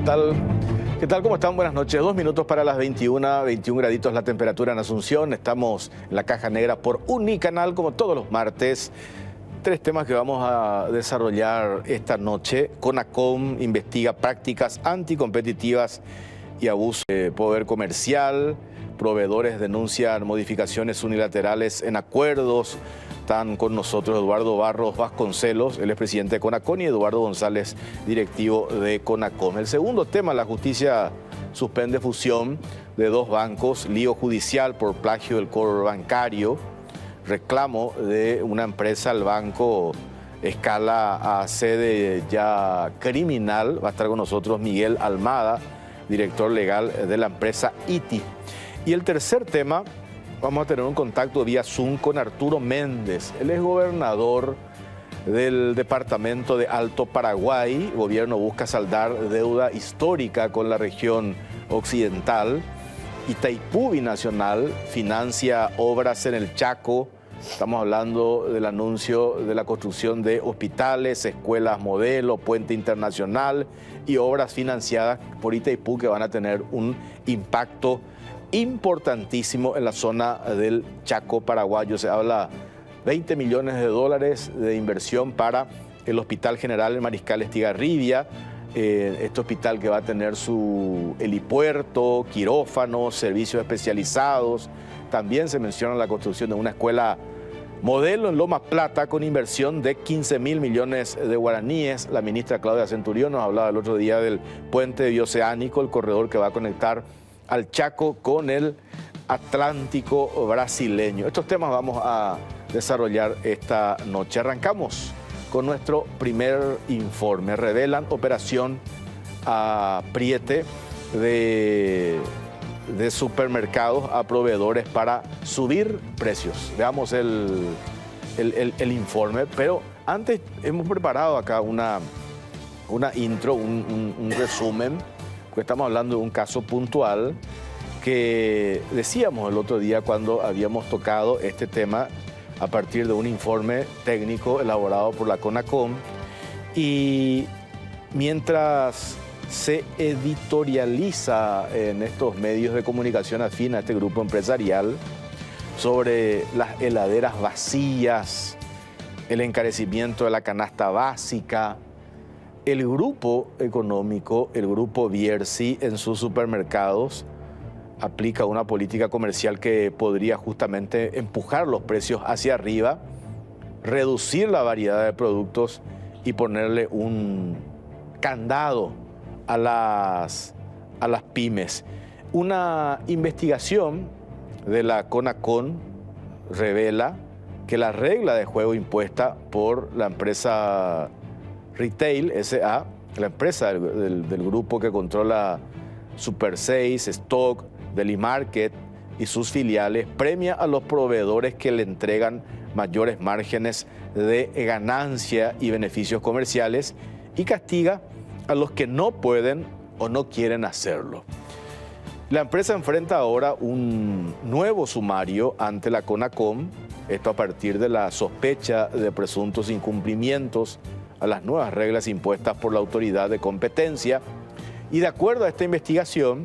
tal? ¿Qué tal? ¿Cómo están? Buenas noches. 2 minutos para las 21 graditos la temperatura en Asunción. Estamos en la Caja Negra por Unicanal, como todos los martes. 3 temas que vamos a desarrollar esta noche. CONACOM investiga prácticas anticompetitivas y abuso de poder comercial. Proveedores denuncian modificaciones unilaterales en acuerdos. Están con nosotros Eduardo Barros Vasconcelos, él es presidente de CONACOM, y Eduardo González, directivo de CONACOM. El segundo tema, la justicia suspende fusión de 2 bancos, lío judicial por plagio del cobro bancario, reclamo de una empresa al banco escala a sede ya criminal. Va a estar con nosotros Miguel Almada, director legal de la empresa ITI. Y el tercer tema, vamos a tener un contacto vía Zoom con Arturo Méndez. Él es gobernador del departamento de Alto Paraguay. El gobierno busca saldar deuda histórica con la región occidental. Itaipú Binacional financia obras en el Chaco. Estamos hablando del anuncio de la construcción de hospitales, escuelas modelo, puente internacional y obras financiadas por Itaipú que van a tener un impacto importantísimo en la zona del Chaco paraguayo. Se habla 20 millones de dólares de inversión para el Hospital General Mariscal Estigarribia, este hospital que va a tener su helipuerto, quirófanos, servicios especializados. También se menciona la construcción de una escuela modelo en Loma Plata con inversión de 15.000 millones de guaraníes. La ministra Claudia Centurión nos hablaba el otro día del puente bioceánico, el corredor que va a conectar al Chaco con el Atlántico brasileño. Estos temas vamos a desarrollar esta noche. Arrancamos con nuestro primer informe. Revelan operación apriete de supermercados a proveedores para subir precios. Veamos el informe, pero antes hemos preparado acá una intro, un resumen. Estamos hablando de un caso puntual que decíamos el otro día cuando habíamos tocado este tema a partir de un informe técnico elaborado por la CONACOM, y mientras se editorializa en estos medios de comunicación afín a este grupo empresarial sobre las heladeras vacías, el encarecimiento de la canasta básica, el grupo económico, el grupo Bierzi, en sus supermercados aplica una política comercial que podría justamente empujar los precios hacia arriba, reducir la variedad de productos y ponerle un candado a las pymes. Una investigación de la CONACOM revela que la regla de juego impuesta por la empresa Retail S.A., la empresa del grupo que controla Super 6, Stock, Delimarket y sus filiales, premia a los proveedores que le entregan mayores márgenes de ganancia y beneficios comerciales y castiga a los que no pueden o no quieren hacerlo. La empresa enfrenta ahora un nuevo sumario ante la CONACOM, esto a partir de la sospecha de presuntos incumplimientos a las nuevas reglas impuestas por la autoridad de competencia. Y de acuerdo a esta investigación,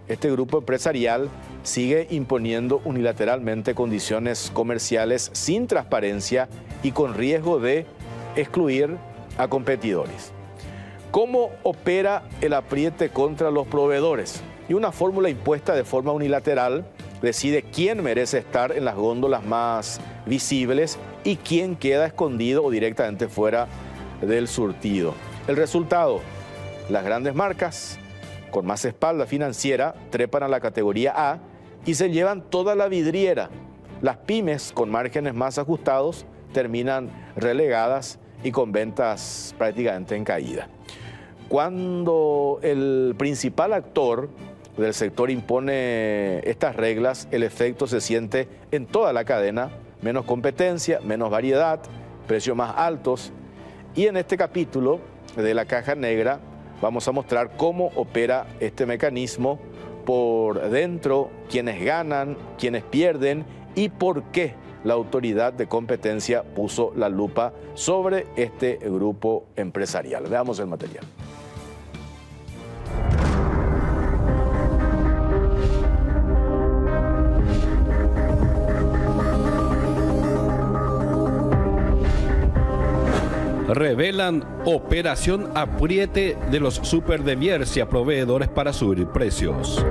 este grupo empresarial sigue imponiendo unilateralmente condiciones comerciales sin transparencia y con riesgo de excluir a competidores. ¿Cómo opera el apriete contra los proveedores? Y una fórmula impuesta de forma unilateral decide quién merece estar en las góndolas más visibles y quién queda escondido o directamente fuera del surtido. El resultado: las grandes marcas con más espalda financiera trepan a la categoría A y se llevan toda la vidriera. Las pymes con márgenes más ajustados terminan relegadas y con ventas prácticamente en caída. Cuando el principal actor del sector impone estas reglas, el efecto se siente en toda la cadena: menos competencia, menos variedad, precios más altos. Y en este capítulo de la Caja Negra vamos a mostrar cómo opera este mecanismo por dentro, quiénes ganan, quiénes pierden y por qué la autoridad de competencia puso la lupa sobre este grupo empresarial. Veamos el material. revelan operación apriete de los super de Bierzi a proveedores para subir precios.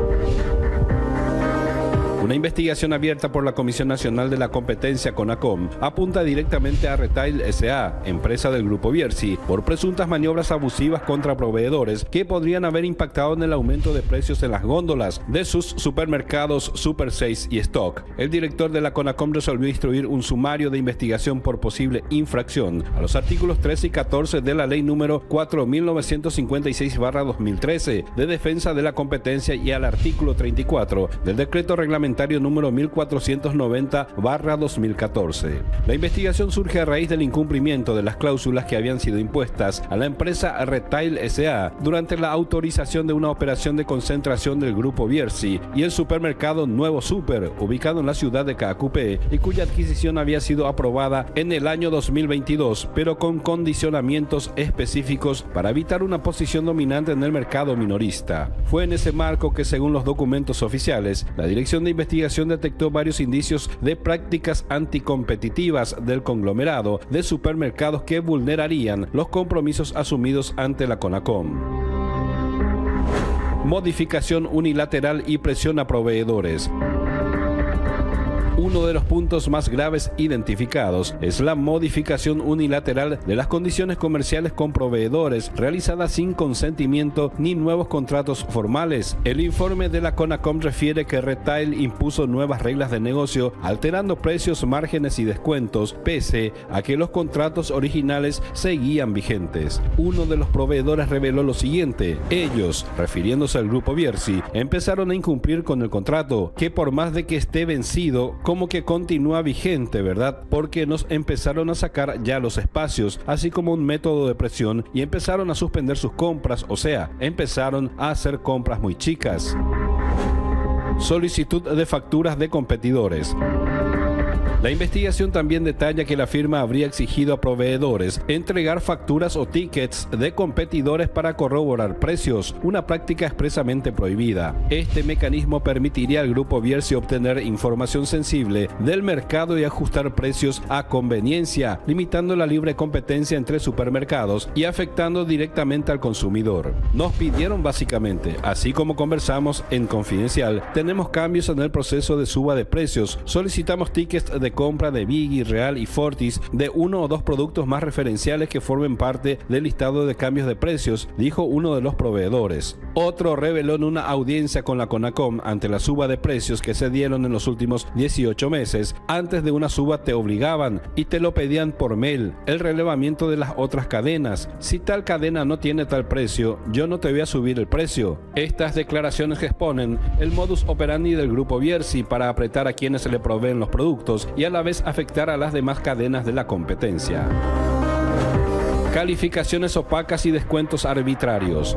Una investigación abierta por la Comisión Nacional de la Competencia, CONACOM, apunta directamente a Retail S.A., empresa del Grupo Bierzi, por presuntas maniobras abusivas contra proveedores que podrían haber impactado en el aumento de precios en las góndolas de sus supermercados Super 6 y Stock. El director de la CONACOM resolvió instruir un sumario de investigación por posible infracción a los artículos 13 y 14 de la Ley número 4.956/2013 de Defensa de la Competencia y al artículo 34 del Decreto Reglamentario número 1490/2014. La investigación surge a raíz del incumplimiento de las cláusulas que habían sido impuestas a la empresa Retail S.A. durante la autorización de una operación de concentración del Grupo Bierzi y el supermercado Nuevo Super, ubicado en la ciudad de Caacupé, y cuya adquisición había sido aprobada en el año 2022, pero con condicionamientos específicos para evitar una posición dominante en el mercado minorista. Fue en ese marco que, según los documentos oficiales, la Dirección de Investigación detectó varios indicios de prácticas anticompetitivas del conglomerado de supermercados que vulnerarían los compromisos asumidos ante la CONACOM. Modificación unilateral y presión a proveedores. Uno de los puntos más graves identificados es la modificación unilateral de las condiciones comerciales con proveedores realizada sin consentimiento ni nuevos contratos formales. El informe de la CONACOM refiere que Retail impuso nuevas reglas de negocio alterando precios, márgenes y descuentos pese a que los contratos originales seguían vigentes. Uno de los proveedores reveló lo siguiente: ellos, refiriéndose al Grupo Bierzi, empezaron a incumplir con el contrato, que por más de que esté vencido, como que continúa vigente, ¿verdad? Porque nos empezaron a sacar ya los espacios, así como un método de presión, y empezaron a suspender sus compras, o sea, empezaron a hacer compras muy chicas. Solicitud de facturas de competidores. La investigación también detalla que la firma habría exigido a proveedores entregar facturas o tickets de competidores para corroborar precios, una práctica expresamente prohibida. Este mecanismo permitiría al Grupo Bierzi obtener información sensible del mercado y ajustar precios a conveniencia, limitando la libre competencia entre supermercados y afectando directamente al consumidor. Nos pidieron básicamente, así como conversamos en Confidencial, tenemos cambios en el proceso de suba de precios, solicitamos tickets de compra de Biggie, Real y Fortis de uno o dos productos más referenciales que formen parte del listado de cambios de precios, dijo uno de los proveedores. Otro reveló en una audiencia con la CONACOM ante la suba de precios que se dieron en los últimos 18 meses. Antes de una suba te obligaban y te lo pedían por mail, el relevamiento de las otras cadenas. Si tal cadena no tiene tal precio, yo no te voy a subir el precio. Estas declaraciones exponen el modus operandi del Grupo Bierzi para apretar a quienes le proveen los productos y a la vez afectar a las demás cadenas de la competencia. Calificaciones opacas y descuentos arbitrarios.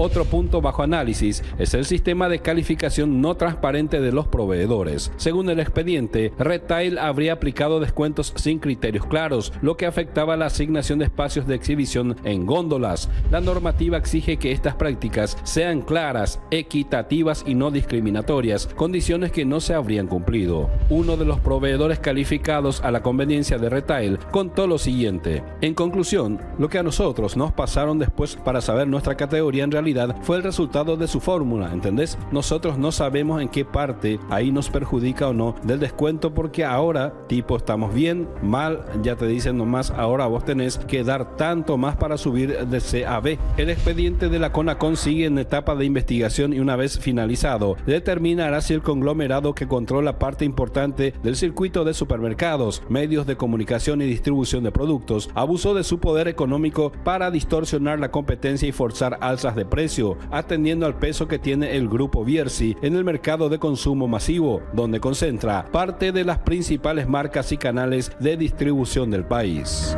Otro punto bajo análisis es el sistema de calificación no transparente de los proveedores. Según el expediente, Retail habría aplicado descuentos sin criterios claros, lo que afectaba la asignación de espacios de exhibición en góndolas. La normativa exige que estas prácticas sean claras, equitativas y no discriminatorias, condiciones que no se habrían cumplido. Uno de los proveedores calificados a la conveniencia de Retail contó lo siguiente: en conclusión, lo que a nosotros nos pasaron después para saber nuestra categoría en realidad fue el resultado de su fórmula, ¿entendés? Nosotros no sabemos en qué parte ahí nos perjudica o no del descuento, porque ahora, tipo, estamos bien, mal, ya te dicen nomás, ahora vos tenés que dar tanto más para subir de C a B. El expediente de la CONACOM sigue en etapa de investigación y una vez finalizado, determinará si el conglomerado que controla parte importante del circuito de supermercados, medios de comunicación y distribución de productos, abusó de su poder económico para distorsionar la competencia y forzar alzas de precio, atendiendo al peso que tiene el Grupo Bierzi en el mercado de consumo masivo, donde concentra parte de las principales marcas y canales de distribución del país.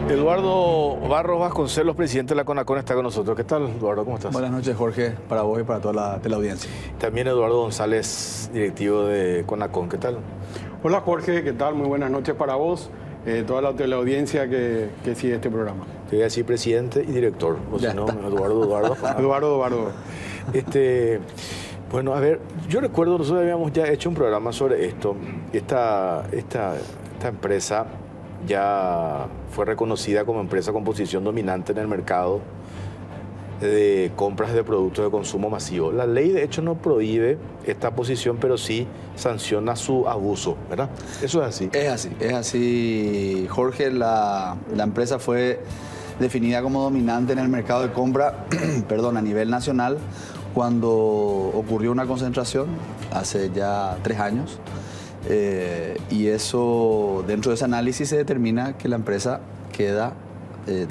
Eduardo Barros Vasconcelos, presidente de la CONACOM, está con nosotros. ¿Qué tal, Eduardo? ¿Cómo estás? Buenas noches, Jorge, para vos y para toda la teleaudiencia. También Eduardo González, directivo de CONACOM. ¿Qué tal? Hola, Jorge, ¿qué tal? Muy buenas noches para vos. toda la teleaudiencia que sigue este programa. Te voy a decir presidente y director, o si no, Eduardo. Eduardo. Bueno, a ver, yo recuerdo, nosotros habíamos ya hecho un programa sobre esto. Esta empresa ya fue reconocida como empresa con posición dominante en el mercado de compras de productos de consumo masivo. La ley, de hecho, no prohíbe esta posición, pero sí sanciona su abuso, ¿verdad? Eso es así. Es así, Jorge. La empresa fue definida como dominante en el mercado de compra a nivel nacional cuando ocurrió una concentración hace ya 3 años. Y eso, dentro de ese análisis se determina que la empresa queda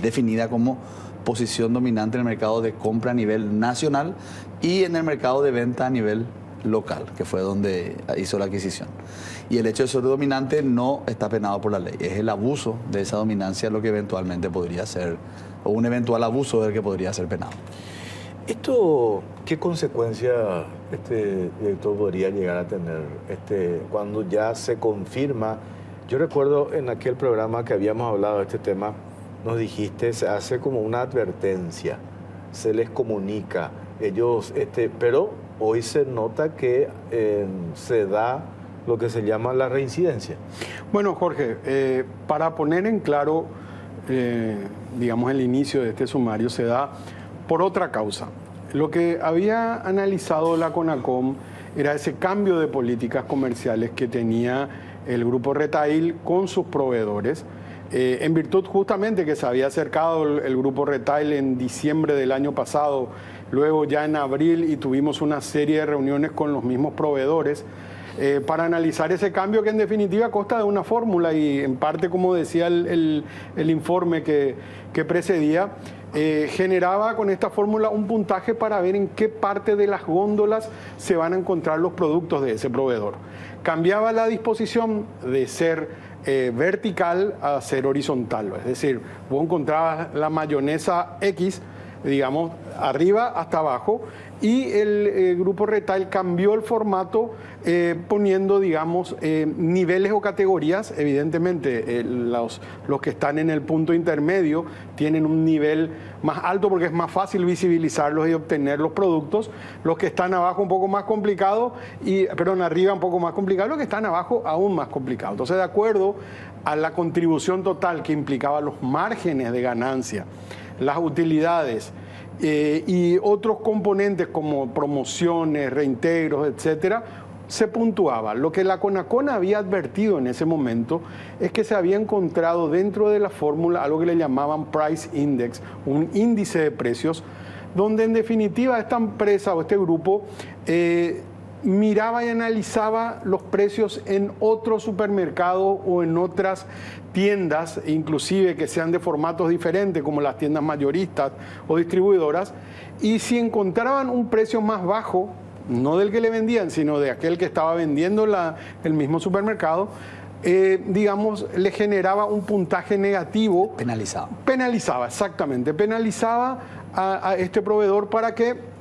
definida como posición dominante en el mercado de compra a nivel nacional y en el mercado de venta a nivel local, que fue donde hizo la adquisición. Y el hecho de ser dominante no está penado por la ley. Es el abuso de esa dominancia lo que eventualmente podría ser, o un eventual abuso del que podría ser penado. ¿Esto qué consecuencia, director, podría llegar a tener cuando ya se confirma? Yo recuerdo en aquel programa que habíamos hablado de este tema, nos dijiste, se hace como una advertencia, se les comunica, ellos, pero hoy se nota que se da lo que se llama la reincidencia. Bueno, Jorge, para poner en claro, digamos, el inicio de este sumario se da por otra causa. Lo que había analizado la CONACOM era ese cambio de políticas comerciales que tenía el grupo Retail con sus proveedores, en virtud justamente que se había acercado el grupo Retail en diciembre del año pasado, luego ya en abril, y tuvimos una serie de reuniones con los mismos proveedores para analizar ese cambio que en definitiva consta de una fórmula y en parte, como decía el informe que precedía, generaba con esta fórmula un puntaje para ver en qué parte de las góndolas se van a encontrar los productos de ese proveedor. Cambiaba la disposición de ser vertical a ser horizontal, es decir, vos encontrabas la mayonesa X, digamos, arriba hasta abajo, y el grupo Retail cambió el formato poniendo, digamos, niveles o categorías. Evidentemente, los que están en el punto intermedio tienen un nivel más alto porque es más fácil visibilizarlos y obtener los productos. Los que están abajo un poco más complicado, arriba un poco más complicado, los que están abajo aún más complicado. Entonces, de acuerdo a la contribución total que implicaba los márgenes de ganancia, las utilidades, y otros componentes como promociones, reintegros, etcétera, se puntuaba. Lo que la CONACON había advertido en ese momento es que se había encontrado dentro de la fórmula algo que le llamaban Price Index, un índice de precios, donde en definitiva esta empresa o este grupo miraba y analizaba los precios en otros supermercados o en otras tiendas, inclusive que sean de formatos diferentes, como las tiendas mayoristas o distribuidoras, y si encontraban un precio más bajo, no del que le vendían, sino de aquel que estaba vendiendo el mismo supermercado, digamos, le generaba un puntaje negativo. Penalizaba, exactamente. Penalizaba a este proveedor para que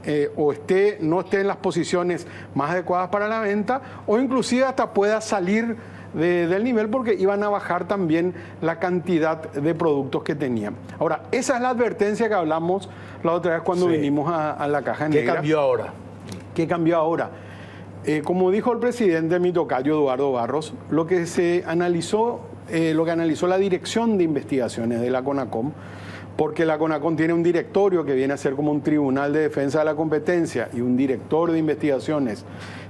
no esté en las posiciones más adecuadas para la venta, o inclusive hasta pueda salir del nivel porque iban a bajar también la cantidad de productos que tenían. Ahora, esa es la advertencia que hablamos la otra vez cuando vinimos a la Caja Negra. ¿Qué cambió ahora? ¿Qué cambió ahora? Como dijo el presidente, mi tocayo Eduardo Barros, lo que analizó la Dirección de Investigaciones de la CONACOM, porque la CONACOM tiene un directorio que viene a ser como un tribunal de defensa de la competencia y un director de investigaciones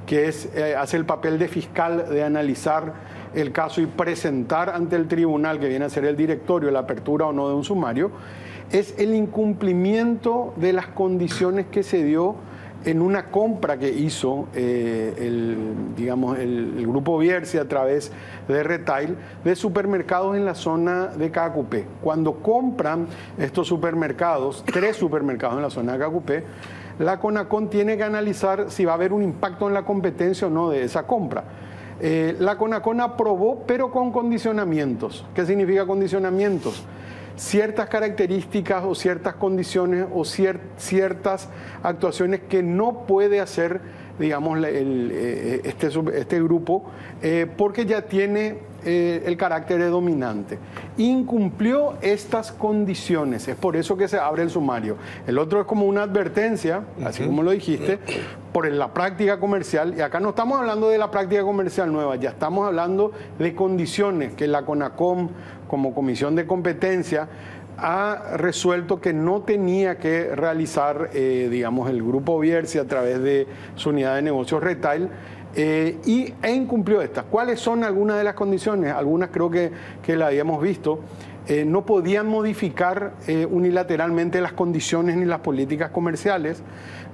que hace el papel de fiscal de analizar el caso y presentar ante el tribunal, que viene a ser el directorio, la apertura o no de un sumario, es el incumplimiento de las condiciones que se dio en una compra que hizo el grupo Bierzi a través de Retail de supermercados en la zona de Cacupé. Cuando compran estos supermercados, 3 supermercados en la zona de Cacupé, la CONACON tiene que analizar si va a haber un impacto en la competencia o no de esa compra. La CONACON aprobó, pero con condicionamientos. ¿Qué significa condicionamientos? ciertas características o ciertas condiciones o ciertas actuaciones que no puede hacer, digamos, este grupo, porque ya tiene el carácter de dominante. Incumplió estas condiciones, es por eso que se abre el sumario. El otro es como una advertencia, así como lo dijiste, por la práctica comercial, y acá no estamos hablando de la práctica comercial nueva, ya estamos hablando de condiciones que la CONACOM, como Comisión de Competencia, ha resuelto que no tenía que realizar, digamos, el Grupo Bierzi a través de su unidad de negocios retail, e incumplió estas. ¿Cuáles son algunas de las condiciones? Algunas creo que la habíamos visto. No podían modificar unilateralmente las condiciones ni las políticas comerciales,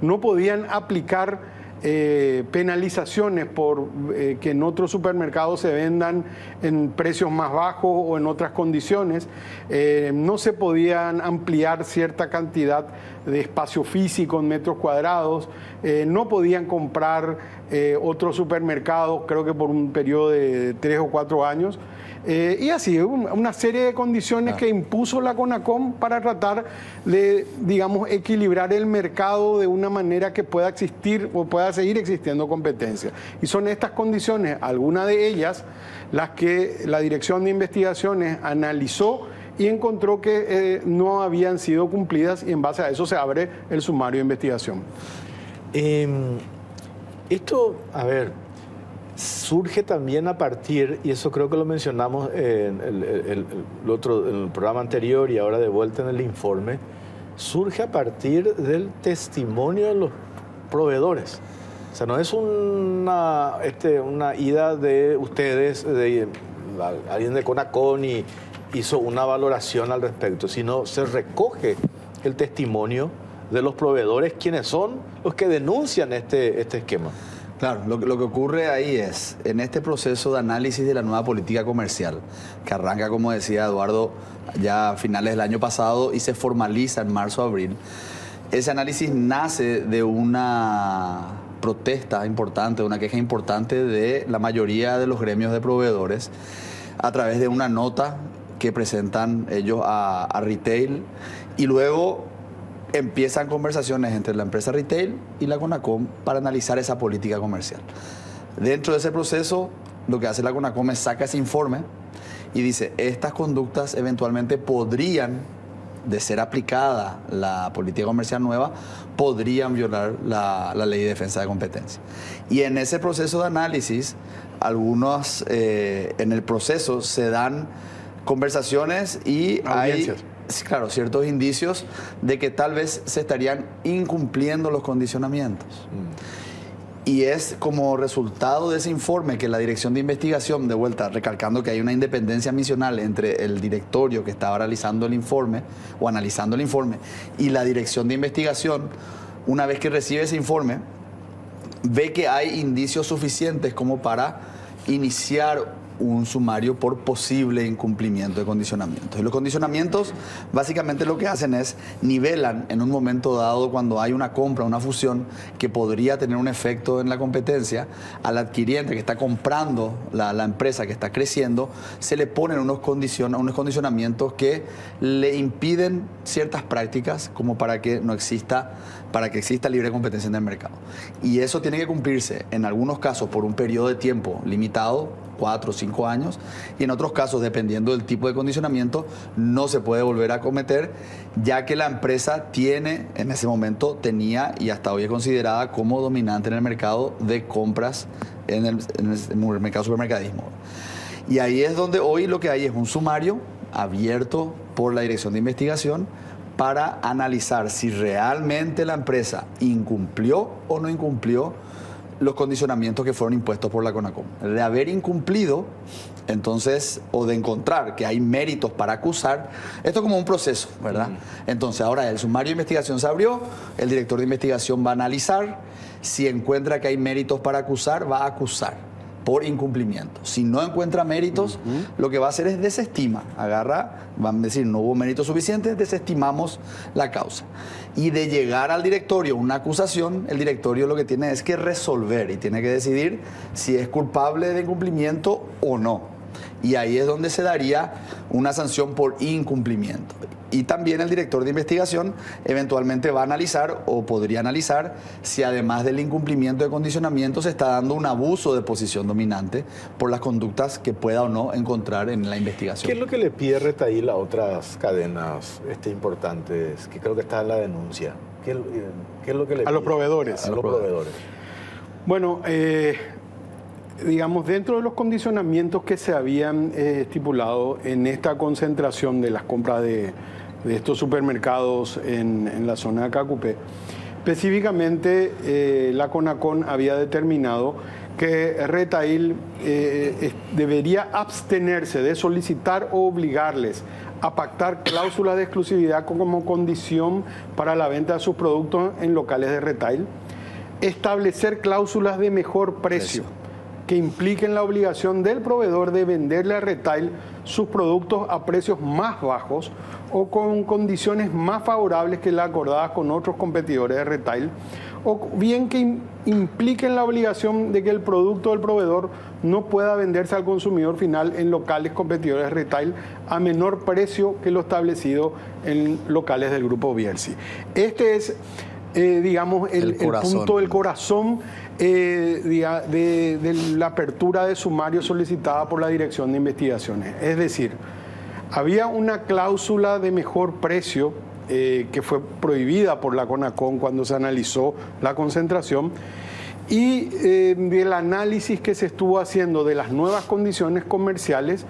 no podían aplicar penalizaciones por que en otros supermercados se vendan en precios más bajos o en otras condiciones, no se podían ampliar cierta cantidad de espacio físico en metros cuadrados, no podían comprar otros supermercados, creo que por un periodo de 3 o 4 años. Y así, una serie de condiciones que impuso la CONACOM para tratar de, digamos, equilibrar el mercado de una manera que pueda existir o pueda seguir existiendo competencia. Y son estas condiciones, algunas de ellas, las que la Dirección de Investigaciones analizó y encontró que no habían sido cumplidas, y en base a eso se abre el sumario de investigación. Esto, a ver, surge también a partir, y eso creo que lo mencionamos en el programa anterior y ahora de vuelta en el informe, surge a partir del testimonio de los proveedores. O sea, no es una ida de ustedes, de alguien de CONACOM y hizo una valoración al respecto, sino se recoge el testimonio de los proveedores, quienes son los que denuncian este esquema. Claro, lo que ocurre ahí es, en este proceso de análisis de la nueva política comercial, que arranca, como decía Eduardo, ya a finales del año pasado y se formaliza en marzo-abril, ese análisis nace de una protesta importante, una queja importante de la mayoría de los gremios de proveedores a través de una nota que presentan ellos a retail, y luego empiezan conversaciones entre la empresa retail y la CONACOM para analizar esa política comercial. Dentro de ese proceso, lo que hace la CONACOM es saca ese informe y dice, estas conductas eventualmente podrían, de ser aplicada la política comercial nueva, podrían violar la ley de defensa de competencia. Y en ese proceso de análisis, algunos, en el proceso se dan conversaciones y audiencias. Sí, claro, ciertos indicios de que tal vez se estarían incumpliendo los condicionamientos. Y es como resultado de ese informe que la Dirección de Investigación, de vuelta, recalcando que hay una independencia misional entre el directorio que estaba realizando el informe o analizando el informe y la Dirección de Investigación, una vez que recibe ese informe, ve que hay indicios suficientes como para iniciar un sumario por posible incumplimiento de condicionamientos. Y los condicionamientos básicamente lo que hacen es nivelan en un momento dado, cuando hay una compra, una fusión que podría tener un efecto en la competencia, al adquiriente que está comprando la empresa que está creciendo, se le ponen unos condicionamientos que le impiden ciertas prácticas como para que exista libre competencia en el mercado. Y eso tiene que cumplirse en algunos casos por un periodo de tiempo limitado, 4 o 5 años, y en otros casos, dependiendo del tipo de condicionamiento, no se puede volver a cometer, ya que la empresa en ese momento tenía y hasta hoy es considerada como dominante en el mercado de compras en el mercado supermercadismo. Y ahí es donde hoy lo que hay es un sumario abierto por la Dirección de Investigación para analizar si realmente la empresa incumplió o no incumplió los condicionamientos que fueron impuestos por la CONACOM. De haber incumplido, entonces, o de encontrar que hay méritos para acusar, esto es como un proceso, ¿verdad? Entonces, ahora el sumario de investigación se abrió, el director de investigación va a analizar, si encuentra que hay méritos para acusar, va a acusar por incumplimiento. Si no encuentra méritos, lo que va a hacer es desestima, van a decir, no hubo méritos suficientes, desestimamos la causa. Y de llegar al directorio una acusación, el directorio lo que tiene es que resolver y tiene que decidir si es culpable de incumplimiento o no. Y ahí es donde se daría una sanción por incumplimiento. Y también el director de investigación eventualmente va a analizar o podría analizar si además del incumplimiento de condicionamiento se está dando un abuso de posición dominante por las conductas que pueda o no encontrar en la investigación. ¿Qué es lo que le pide Retail a otras cadenas importantes que creo que está en la denuncia? ¿Qué es lo que le pide? A los proveedores. A los proveedores. Bueno, digamos, dentro de los condicionamientos que se habían estipulado en esta concentración de las compras de estos supermercados en la zona de Cacupé, específicamente la CONACON había determinado que Retail debería abstenerse de solicitar o obligarles a pactar cláusulas de exclusividad como condición para la venta de sus productos en locales de Retail, establecer cláusulas de mejor precio que impliquen la obligación del proveedor de venderle a Retail sus productos a precios más bajos o con condiciones más favorables que las acordadas con otros competidores de Retail, o bien que impliquen la obligación de que el producto del proveedor no pueda venderse al consumidor final en locales competidores de Retail a menor precio que lo establecido en locales del grupo Bielsi. Este es, digamos, el punto del corazón de la apertura de sumario solicitada por la Dirección de Investigaciones. Es decir, había una cláusula de mejor precio que fue prohibida por la CONACON cuando se analizó la concentración, y del análisis que se estuvo haciendo de las nuevas condiciones comerciales,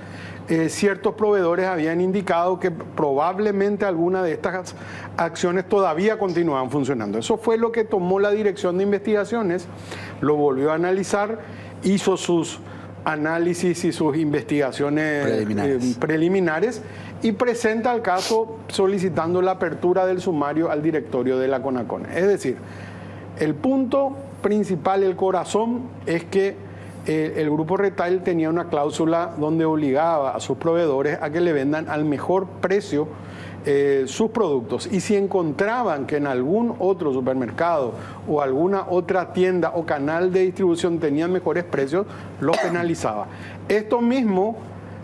ciertos proveedores habían indicado que probablemente alguna de estas acciones todavía continuaban funcionando. Eso fue lo que tomó la Dirección de Investigaciones, lo volvió a analizar, hizo sus análisis y sus investigaciones preliminares y presenta el caso solicitando la apertura del sumario al directorio de la CONACON. Es decir, el punto principal, el corazón, es que el grupo Retail tenía una cláusula donde obligaba a sus proveedores a que le vendan al mejor precio sus productos, y si encontraban que en algún otro supermercado o alguna otra tienda o canal de distribución tenían mejores precios, los penalizaba. Esto mismo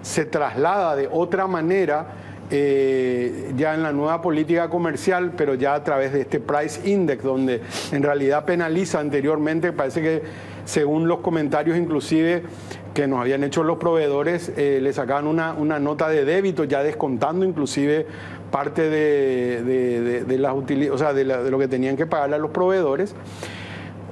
se traslada de otra manera ya en la nueva política comercial, pero ya a través de este Price Index, donde en realidad penaliza anteriormente. Parece que según los comentarios inclusive que nos habían hecho los proveedores, le sacaban una nota de débito ya descontando inclusive parte de lo que tenían que pagarle a los proveedores.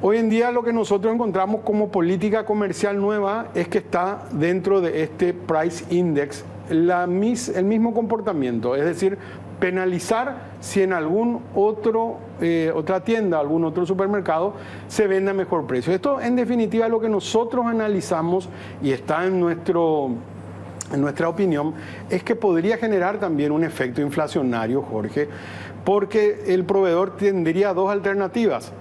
Hoy en día lo que nosotros encontramos como política comercial nueva es que está dentro de este Price Index el mismo comportamiento, es decir, penalizar si en algún otra tienda, algún otro supermercado se vende a mejor precio. Esto en definitiva lo que nosotros analizamos y está en nuestra opinión es que podría generar también un efecto inflacionario, Jorge, porque el proveedor tendría dos alternativas: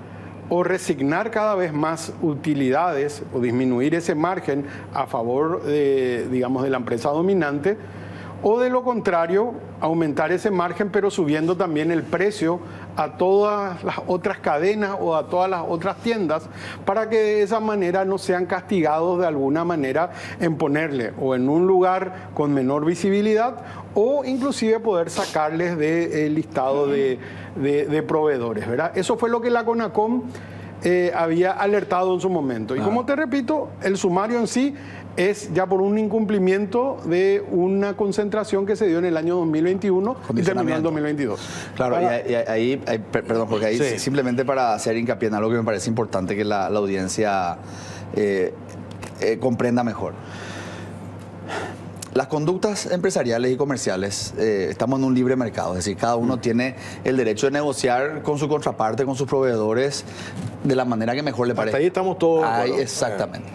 o resignar cada vez más utilidades o disminuir ese margen a favor de la empresa dominante, o de lo contrario, aumentar ese margen pero subiendo también el precio a todas las otras cadenas o a todas las otras tiendas, para que de esa manera no sean castigados de alguna manera en ponerle o en un lugar con menor visibilidad, o inclusive poder sacarles del listado de proveedores, ¿verdad? Eso fue lo que la CONACON había alertado en su momento. Y como te repito, el sumario en sí es ya por un incumplimiento de una concentración que se dio en el año 2021 y terminó en 2022. Claro, perdón, porque ahí sí, simplemente para hacer hincapié en algo que me parece importante que la audiencia comprenda mejor. Las conductas empresariales y comerciales, estamos en un libre mercado, es decir, cada uno tiene el derecho de negociar con su contraparte, con sus proveedores, de la manera que mejor le parezca. Hasta ahí estamos todos. Exactamente.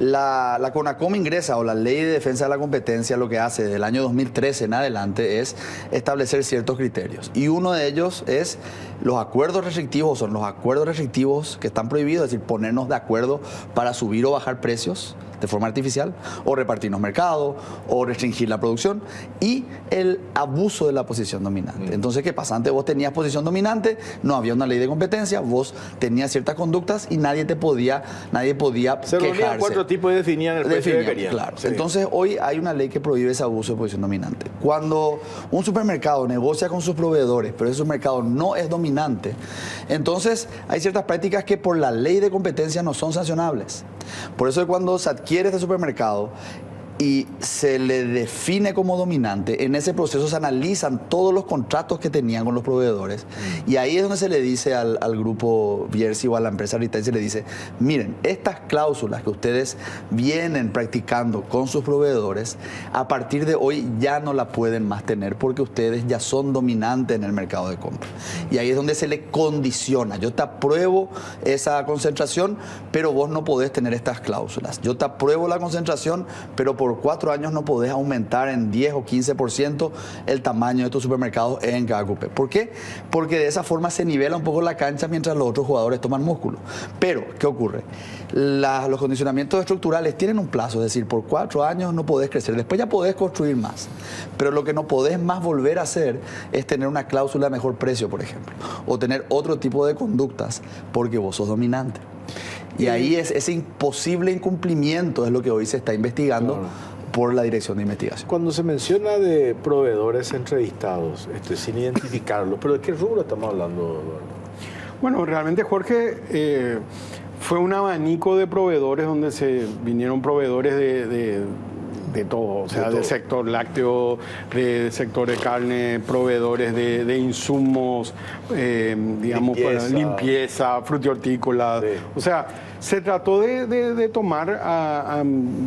La CONACOM ingresa, o la Ley de Defensa de la Competencia, lo que hace desde el año 2013 en adelante es establecer ciertos criterios. Y uno de ellos es los acuerdos restrictivos, son los acuerdos restrictivos que están prohibidos, es decir, ponernos de acuerdo para subir o bajar precios. de forma artificial, o repartirnos mercado, o restringir la producción, y el abuso de la posición dominante. Entonces, ¿qué pasa? Antes vos tenías posición dominante, no había una ley de competencia, vos tenías ciertas conductas y nadie podía se reunían quejarse. 4 tipos y definían el precio que querían. Claro. Sí. Entonces, hoy hay una ley que prohíbe ese abuso de posición dominante. Cuando un supermercado negocia con sus proveedores, pero ese supermercado no es dominante, entonces hay ciertas prácticas que por la ley de competencia no son sancionables. Por eso cuando se adquiere este supermercado y se le define como dominante, en ese proceso se analizan todos los contratos que tenían con los proveedores, y ahí es donde se le dice al grupo Bierzi o a la empresa retail, se le dice, miren, estas cláusulas que ustedes vienen practicando con sus proveedores, a partir de hoy ya no la pueden más tener porque ustedes ya son dominantes en el mercado de compra. Y ahí es donde se le condiciona, yo te apruebo esa concentración, pero vos no podés tener estas cláusulas. Yo te apruebo la concentración, pero por 4 años no podés aumentar en 10 o 15% el tamaño de tus supermercados en cada cupé. ¿Por qué? Porque de esa forma se nivela un poco la cancha mientras los otros jugadores toman músculo. Pero, ¿qué ocurre? Los condicionamientos estructurales tienen un plazo, es decir, por 4 años no podés crecer, después ya podés construir más. Pero lo que no podés más volver a hacer es tener una cláusula de mejor precio, por ejemplo, o tener otro tipo de conductas porque vos sos dominante. Y ahí es ese imposible incumplimiento es lo que hoy se está investigando por la Dirección de Investigación. Cuando se menciona de proveedores entrevistados, sin identificarlos, ¿pero de qué rubro estamos hablando, Eduardo? Bueno, realmente, Jorge, fue un abanico de proveedores donde se vinieron proveedores de todo, o sea, del sector lácteo, del sector de carne, proveedores de insumos, digamos, limpieza, frutihortícolas. Sí. O sea, se trató de tomar,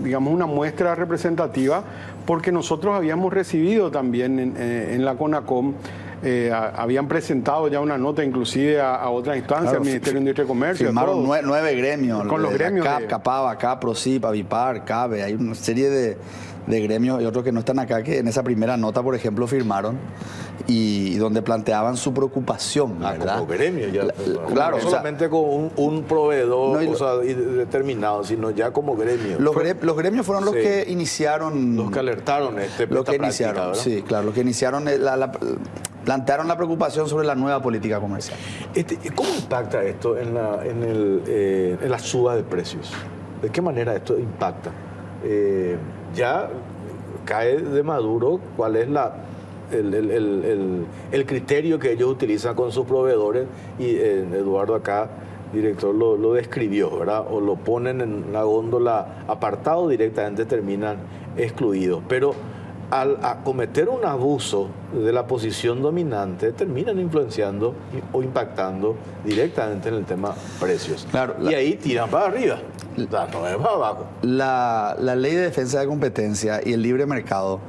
digamos, una muestra representativa, porque nosotros habíamos recibido también en la CONACOM, habían presentado ya una nota inclusive a otras instancias, al Ministerio de Industria y Comercio. Firmaron 9 gremios. Con los gremios. CAP, CAPAVA, CAPRO, SIP, Avipar, CABE. Hay una serie de gremios y otros que no están acá que en esa primera nota, por ejemplo, firmaron y donde planteaban su preocupación, ¿verdad? Como gremio ya. Claro, no solamente con un proveedor determinado, sino ya como gremio. Los gremios fueron los que iniciaron... Los que alertaron los que iniciaron, sí, claro, los que iniciaron plantearon la preocupación sobre la nueva política comercial. ¿Cómo impacta esto en la suba de precios? ¿De qué manera esto impacta? Ya cae de maduro cuál es el criterio que ellos utilizan con sus proveedores, y Eduardo acá, director, lo describió, ¿verdad? O lo ponen en una góndola apartado, directamente terminan excluidos. Pero al cometer un abuso de la posición dominante, terminan influenciando o impactando directamente en el tema precios. Claro, y ahí tiran para arriba, no es para abajo. La ley de defensa de competencia y el libre mercado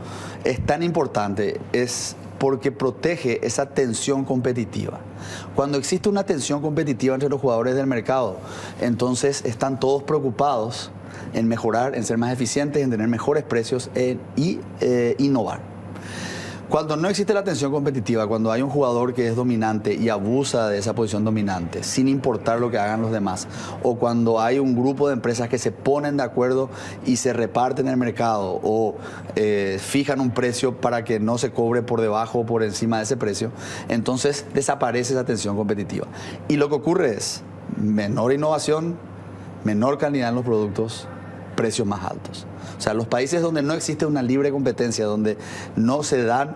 es tan importante, es porque protege esa tensión competitiva. Cuando existe una tensión competitiva entre los jugadores del mercado, entonces están todos preocupados en mejorar, en ser más eficientes, en tener mejores precios y innovar. Cuando no existe la tensión competitiva, cuando hay un jugador que es dominante y abusa de esa posición dominante, sin importar lo que hagan los demás, o cuando hay un grupo de empresas que se ponen de acuerdo y se reparten el mercado o fijan un precio para que no se cobre por debajo o por encima de ese precio, entonces desaparece esa tensión competitiva. Y lo que ocurre es menor innovación, menor calidad en los productos, precios más altos. O sea, los países donde no existe una libre competencia, donde no se dan,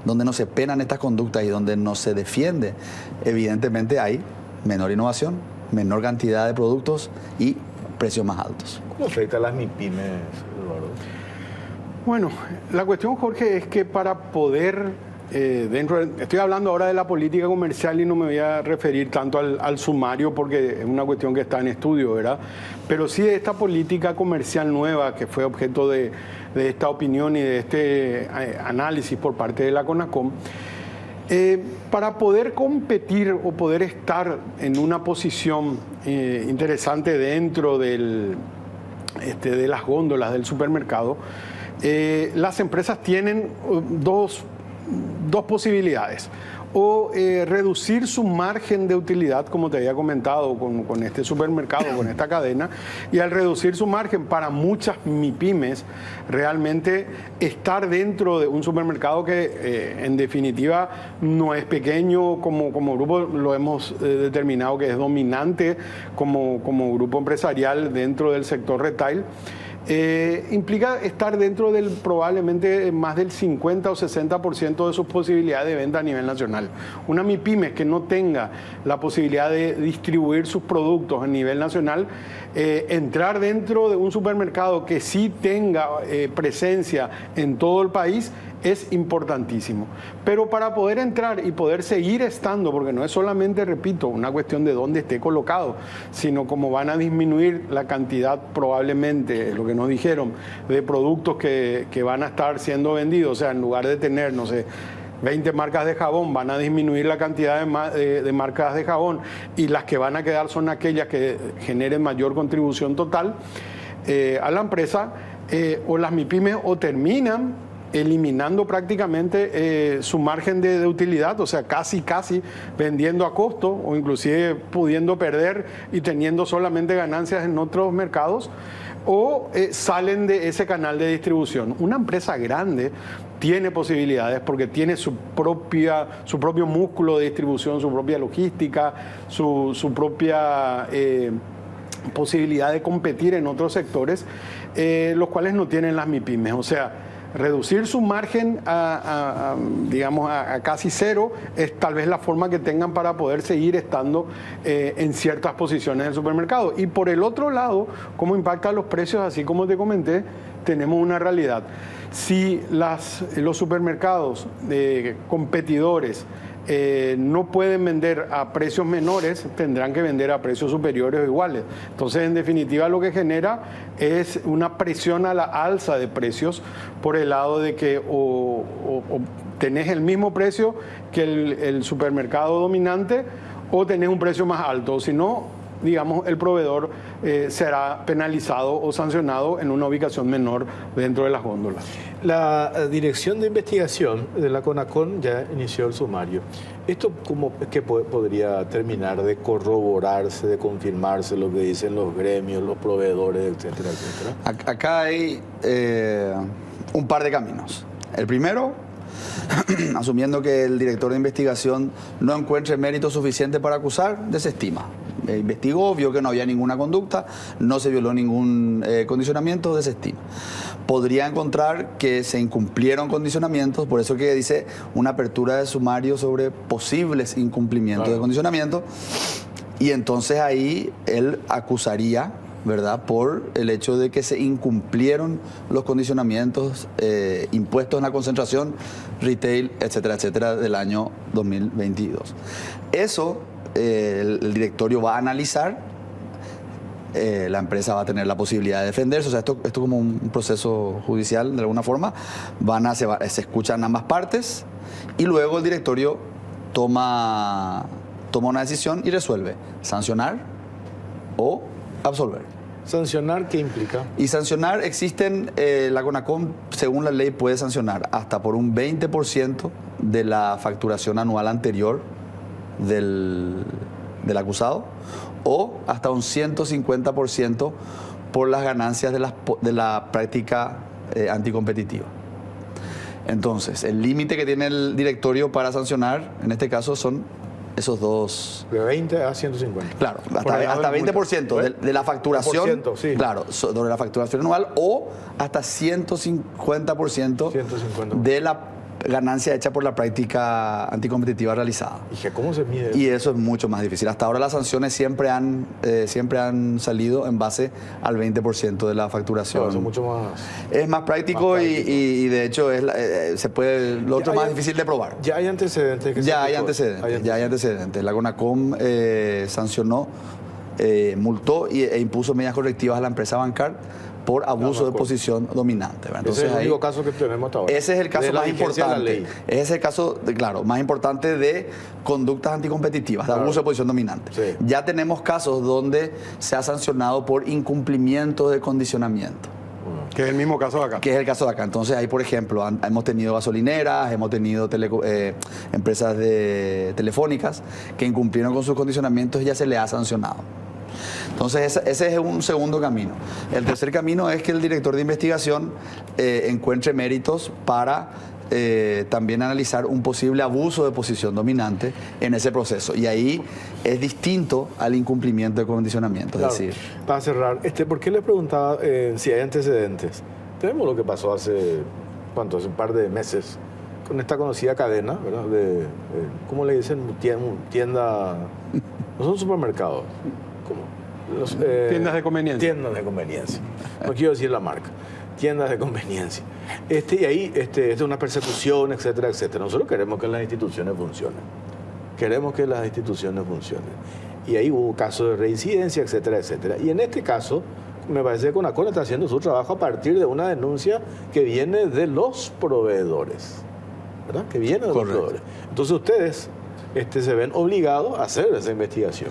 donde no se penan estas conductas y donde no se defiende, evidentemente hay menor innovación, menor cantidad de productos y precios más altos. ¿Cómo afecta a las MIPYMES, Eduardo? Bueno, la cuestión, Jorge, es que para poder... estoy hablando ahora de la política comercial y no me voy a referir tanto al sumario porque es una cuestión que está en estudio, ¿verdad? Pero sí de esta política comercial nueva que fue objeto de esta opinión y de este análisis por parte de la CONACOM. Para poder competir o poder estar en una posición interesante dentro de las góndolas del supermercado, las empresas tienen dos dos posibilidades. O reducir su margen de utilidad, como te había comentado, con este supermercado, con esta cadena, y al reducir su margen para muchas MIPYMES, realmente estar dentro de un supermercado que en definitiva no es pequeño como grupo, lo hemos determinado que es dominante como grupo empresarial dentro del sector retail. Implica estar dentro del probablemente más del 50 o 60% de sus posibilidades de venta a nivel nacional. Una MIPYME que no tenga la posibilidad de distribuir sus productos a nivel nacional, entrar dentro de un supermercado que sí tenga presencia en todo el país es importantísimo. Pero para poder entrar y poder seguir estando, porque no es solamente, repito, una cuestión de dónde esté colocado, sino como van a disminuir la cantidad, probablemente, lo que nos dijeron, de productos que van a estar siendo vendidos. O sea, en lugar de tener, no sé, 20 marcas de jabón, van a disminuir la cantidad de marcas de jabón, y las que van a quedar son aquellas que generen mayor contribución total a la empresa, o las MIPYMES o terminan eliminando prácticamente su margen de utilidad, o sea, casi vendiendo a costo, o inclusive pudiendo perder y teniendo solamente ganancias en otros mercados, o salen de ese canal de distribución. Una empresa grande tiene posibilidades porque tiene su propio músculo de distribución, su propia logística, su propia posibilidad de competir en otros sectores, los cuales no tienen las MIPYMES. O sea, reducir su margen digamos, a casi cero es tal vez la forma que tengan para poder seguir estando en ciertas posiciones del supermercado. Y por el otro lado, cómo impactan los precios, así como te comenté, tenemos una realidad. Si los supermercados competidores no pueden vender a precios menores, tendrán que vender a precios superiores o iguales. Entonces, en definitiva, lo que genera es una presión a la alza de precios por el lado de que o tenés el mismo precio que el supermercado dominante, o tenés un precio más alto. Si no, digamos, el proveedor será penalizado o sancionado en una ubicación menor dentro de las góndolas. La Dirección de Investigación de la CONACON ya inició el sumario. ¿Esto cómo es que podría terminar de corroborarse, de confirmarse lo que dicen los gremios, los proveedores, etcétera, etcétera? Acá hay un par de caminos. El primero, asumiendo que el director de investigación no encuentre mérito suficiente para acusar, desestima. Investigó, vio que no había ninguna conducta, no se violó ningún condicionamiento, desestima. Podría encontrar que se incumplieron condicionamientos, por eso que dice una apertura de sumario sobre posibles incumplimientos de condicionamiento, y entonces ahí él acusaría, ¿verdad?, por el hecho de que se incumplieron los condicionamientos impuestos en la concentración, retail, etcétera, etcétera, del año 2022. Eso el directorio va a analizar, la empresa va a tener la posibilidad de defenderse, o sea, esto como un proceso judicial de alguna forma, se escuchan ambas partes y luego el directorio toma una decisión y resuelve sancionar o absolver. ¿Sancionar qué implica? Y sancionar, la CONACOM, según la ley, puede sancionar hasta por un 20% de la facturación anual anterior del acusado, o hasta un 150% por las ganancias de la práctica anticompetitiva. Entonces, el límite que tiene el directorio para sancionar, en este caso, son esos dos. De 20 a 150. Claro, hasta 20% de la facturación. Sí. Claro, sobre la facturación anual, o hasta 150% de la ganancia hecha por la práctica anticompetitiva realizada. Dije, ¿cómo se mide eso? Y eso es mucho más difícil. Hasta ahora las sanciones siempre han salido en base al 20% de la facturación. Claro, eso es mucho más. Es más práctico, y de hecho lo otro es más difícil de probar. Ya hay antecedentes. Ya hay antecedentes. La CONACOM sancionó, multó e impuso medidas correctivas a la empresa Bancar por abuso de posición dominante. Entonces, ese es el único caso que tenemos hasta ahora. Ese es el caso más importante. Ese es el caso, más importante de conductas anticompetitivas, de abuso de posición dominante. Sí. Ya tenemos casos donde se ha sancionado por incumplimiento de condicionamiento. Que es el mismo caso de acá. Que es el caso de acá. Entonces ahí, por ejemplo, hemos tenido gasolineras, hemos tenido empresas telefónicas que incumplieron con sus condicionamientos y ya se les ha sancionado. Entonces ese es un segundo camino. El tercer camino es que el director de investigación encuentre méritos para también analizar un posible abuso de posición dominante en ese proceso. Y ahí es distinto al incumplimiento de condicionamiento. Claro. Es decir, para cerrar, ¿por qué le preguntaba si hay antecedentes? Tenemos lo que pasó hace un par de meses con esta conocida cadena, ¿verdad? ¿Cómo le dicen? Tienda... No son supermercados. Tiendas de conveniencia. Tiendas de conveniencia. No quiero decir la marca. Tiendas de conveniencia. Y ahí es una persecución, etcétera, etcétera. Nosotros queremos que las instituciones funcionen. Queremos que las instituciones funcionen. Y ahí hubo casos de reincidencia, etcétera, etcétera. Y en este caso, me parece que CONACON está haciendo su trabajo a partir de una denuncia que viene de los proveedores. ¿Verdad? Que viene de los proveedores. Entonces ustedes se ven obligados a hacer esa investigación.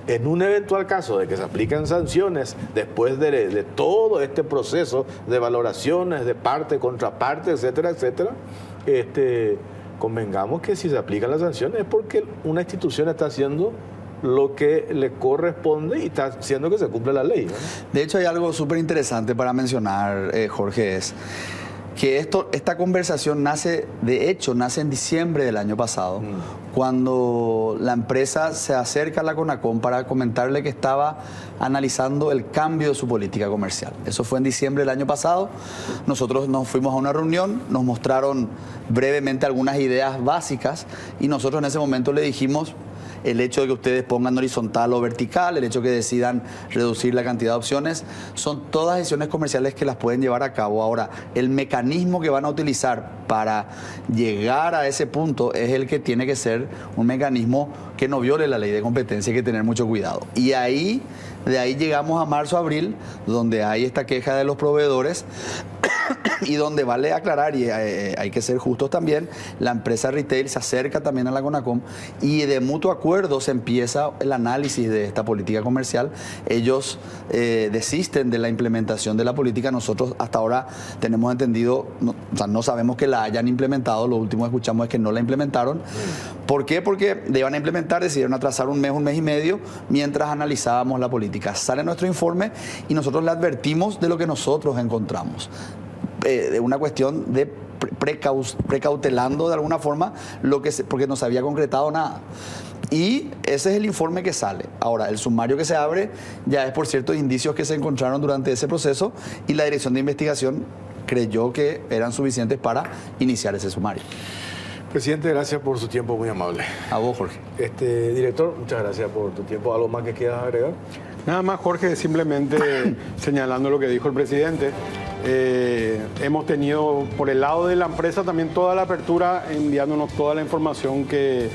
En un eventual caso de que se apliquen sanciones después de todo este proceso de valoraciones de parte contra parte, etcétera, etcétera, convengamos que si se aplican las sanciones es porque una institución está haciendo lo que le corresponde y está haciendo que se cumpla la ley, ¿no? De hecho, hay algo súper interesante para mencionar, Jorge, es que esta conversación nace en diciembre del año pasado, cuando la empresa se acerca a la CONACON para comentarle que estaba analizando el cambio de su política comercial. Eso fue en diciembre del año pasado. Nosotros nos fuimos a una reunión, nos mostraron brevemente algunas ideas básicas y nosotros en ese momento le dijimos: el hecho de que ustedes pongan horizontal o vertical, el hecho de que decidan reducir la cantidad de opciones, son todas decisiones comerciales que las pueden llevar a cabo. Ahora, el mecanismo que van a utilizar para llegar a ese punto es el que tiene que ser un mecanismo que no viole la ley de competencia, hay que tener mucho cuidado. Y de ahí llegamos a marzo, abril, donde hay esta queja de los proveedores y donde vale aclarar, y hay que ser justos también, la empresa retail se acerca también a la CONACON y de mutuo acuerdo se empieza el análisis de esta política comercial. Ellos desisten de la implementación de la política. Nosotros hasta ahora tenemos entendido, no sabemos que la hayan implementado, lo último que escuchamos es que no la implementaron. ¿Por qué? Porque le iban a implementar, decidieron atrasar un mes y medio mientras analizábamos la política. Sale nuestro informe y nosotros le advertimos de lo que nosotros encontramos. De una cuestión de precautelando de alguna forma porque no se había concretado nada. Y ese es el informe que sale. Ahora, el sumario que se abre ya es por ciertos indicios que se encontraron durante ese proceso y la dirección de investigación creyó que eran suficientes para iniciar ese sumario. Presidente, gracias por su tiempo, muy amable. A vos, Jorge. Director, muchas gracias por tu tiempo. ¿Algo más que quieras agregar? Nada más, Jorge, simplemente señalando lo que dijo el presidente. Hemos tenido por el lado de la empresa también toda la apertura, enviándonos toda la información que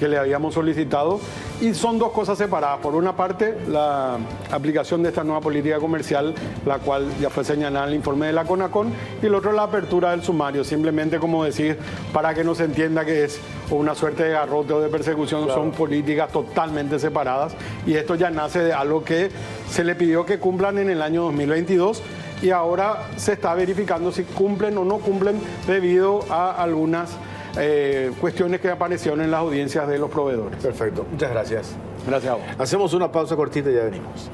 le habíamos solicitado. Y son dos cosas separadas. Por una parte, la aplicación de esta nueva política comercial, la cual ya fue señalada en el informe de la CONACON, y el otro, la apertura del sumario. Simplemente como decir, para que no se entienda que es una suerte de garrote o de persecución, claro. Son políticas totalmente separadas. Y esto ya nace de algo que se le pidió que cumplan en el año 2022. Y ahora se está verificando si cumplen o no cumplen debido a algunas cuestiones que aparecieron en las audiencias de los proveedores. Perfecto, muchas gracias. Gracias a vos. Hacemos una pausa cortita y ya venimos.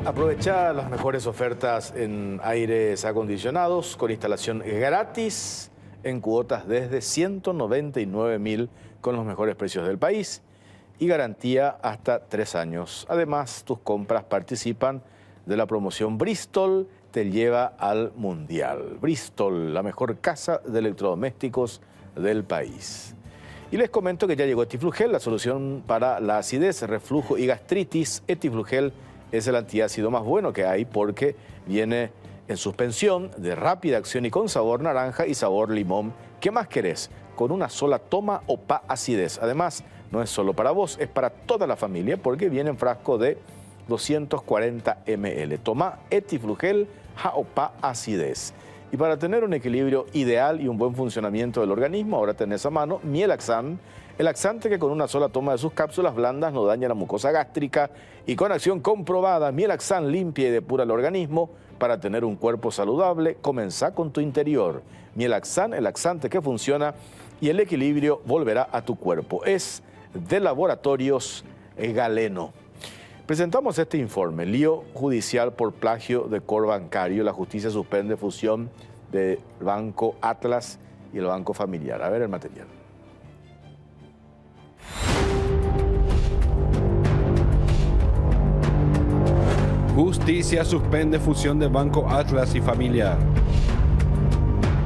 Aprovecha las mejores ofertas en aires acondicionados con instalación gratis en cuotas desde 199.000 con los mejores precios del país y garantía hasta 3 años. Además, tus compras participan de la promoción Bristol te lleva al Mundial. Bristol, la mejor casa de electrodomésticos del país. Y les comento que ya llegó Etiflugel, la solución para la acidez, reflujo y gastritis. Etiflugel es el antiácido más bueno que hay porque viene en suspensión, de rápida acción y con sabor naranja y sabor limón. ¿Qué más querés? Con una sola toma OPA acidez. Además, no es solo para vos, es para toda la familia porque viene en frasco de 240 ml. Toma Etiflugel OPA acidez. Y para tener un equilibrio ideal y un buen funcionamiento del organismo, ahora tenés a mano Mielaxan, El laxante que con una sola toma de sus cápsulas blandas no daña la mucosa gástrica y con acción comprobada, Mielaxan limpia y depura el organismo para tener un cuerpo saludable. Comenzá con tu interior. Mielaxan, el laxante que funciona y el equilibrio volverá a tu cuerpo. Es de Laboratorios Galeno. Presentamos este informe, lío judicial por plagio de core bancario. La justicia suspende fusión del Banco Atlas y el Banco Familiar. A ver el material. Justicia suspende fusión de Banco Atlas y Familiar.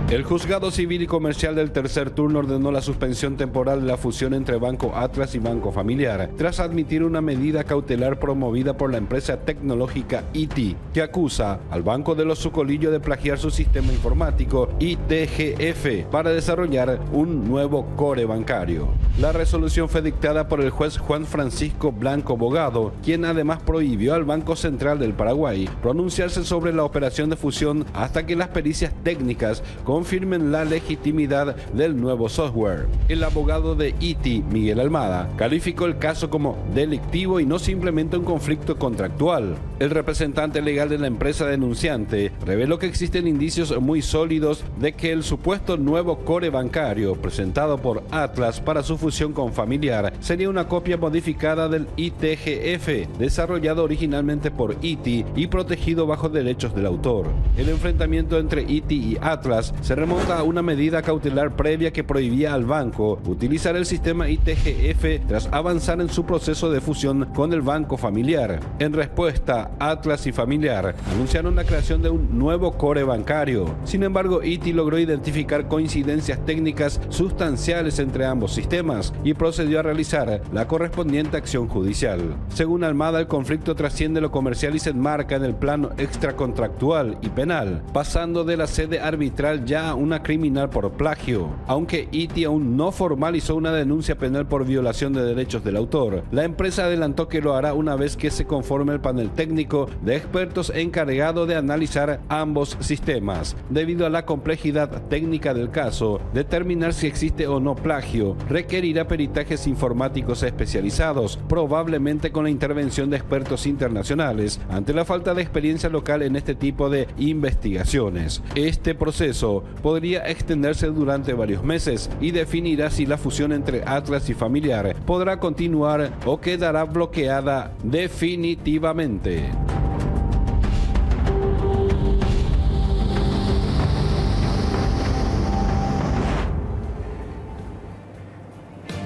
El Juzgado Civil y Comercial del tercer turno ordenó la suspensión temporal de la fusión entre Banco Atlas y Banco Familiar, tras admitir una medida cautelar promovida por la empresa tecnológica ITI, que acusa al Banco de los Sucolillos de plagiar su sistema informático ITGF para desarrollar un nuevo core bancario. La resolución fue dictada por el juez Juan Francisco Blanco Bogado, quien además prohibió al Banco Central del Paraguay pronunciarse sobre la operación de fusión hasta que las pericias técnicas confirmen la legitimidad del nuevo software. El abogado de ITI, Miguel Almada, calificó el caso como delictivo y no simplemente un conflicto contractual. El representante legal de la empresa denunciante reveló que existen indicios muy sólidos de que el supuesto nuevo core bancario presentado por Atlas para su fusión con Familiar sería una copia modificada del ITGF, desarrollado originalmente por ITI y protegido bajo derechos del autor. El enfrentamiento entre ITI y Atlas se remonta a una medida cautelar previa que prohibía al banco utilizar el sistema ITGF tras avanzar en su proceso de fusión con el Banco Familiar. En respuesta, Atlas y Familiar anunciaron la creación de un nuevo core bancario. Sin embargo, ITI logró identificar coincidencias técnicas sustanciales entre ambos sistemas y procedió a realizar la correspondiente acción judicial. Según Almada, el conflicto trasciende lo comercial y se enmarca en el plano extracontractual y penal, pasando de la sede arbitral ya a una criminal por plagio. Aunque ITI aún no formalizó una denuncia penal por violación de derechos del autor, la empresa adelantó que lo hará una vez que se conforme el panel técnico de expertos encargado de analizar ambos sistemas. Debido a la complejidad técnica del caso, determinar si existe o no plagio requerirá peritajes informáticos especializados, probablemente con la intervención de expertos internacionales, ante la falta de experiencia local en este tipo de investigaciones. Este proceso podría extenderse durante varios meses y definirá si la fusión entre Atlas y Familiar podrá continuar o quedará bloqueada definitivamente.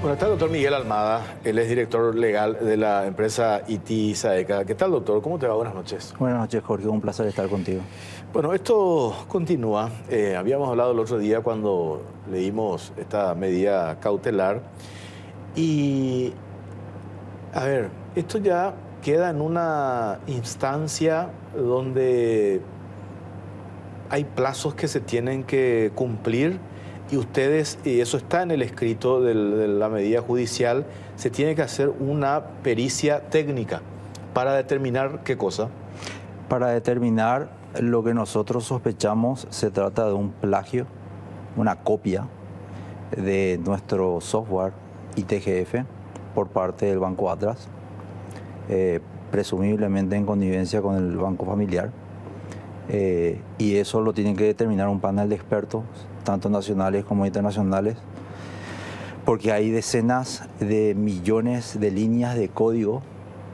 Bueno, está el doctor Miguel Almada, él es director legal de la empresa ITI Saeca. ¿Qué tal, doctor? ¿Cómo te va? Buenas noches. Buenas noches, Jorge. Un placer estar contigo. Bueno, esto continúa. Habíamos hablado el otro día cuando leímos esta medida cautelar. Y, a ver, esto ya queda en una instancia donde hay plazos que se tienen que cumplir. Y ustedes, y eso está en el escrito de la medida judicial, se tiene que hacer una pericia técnica para determinar qué cosa. Para determinar lo que nosotros sospechamos, se trata de un plagio, una copia de nuestro software ITGF por parte del Banco Atlas, presumiblemente en connivencia con el Banco Familiar. Y eso lo tiene que determinar un panel de expertos, tanto nacionales como internacionales, porque hay decenas de millones de líneas de código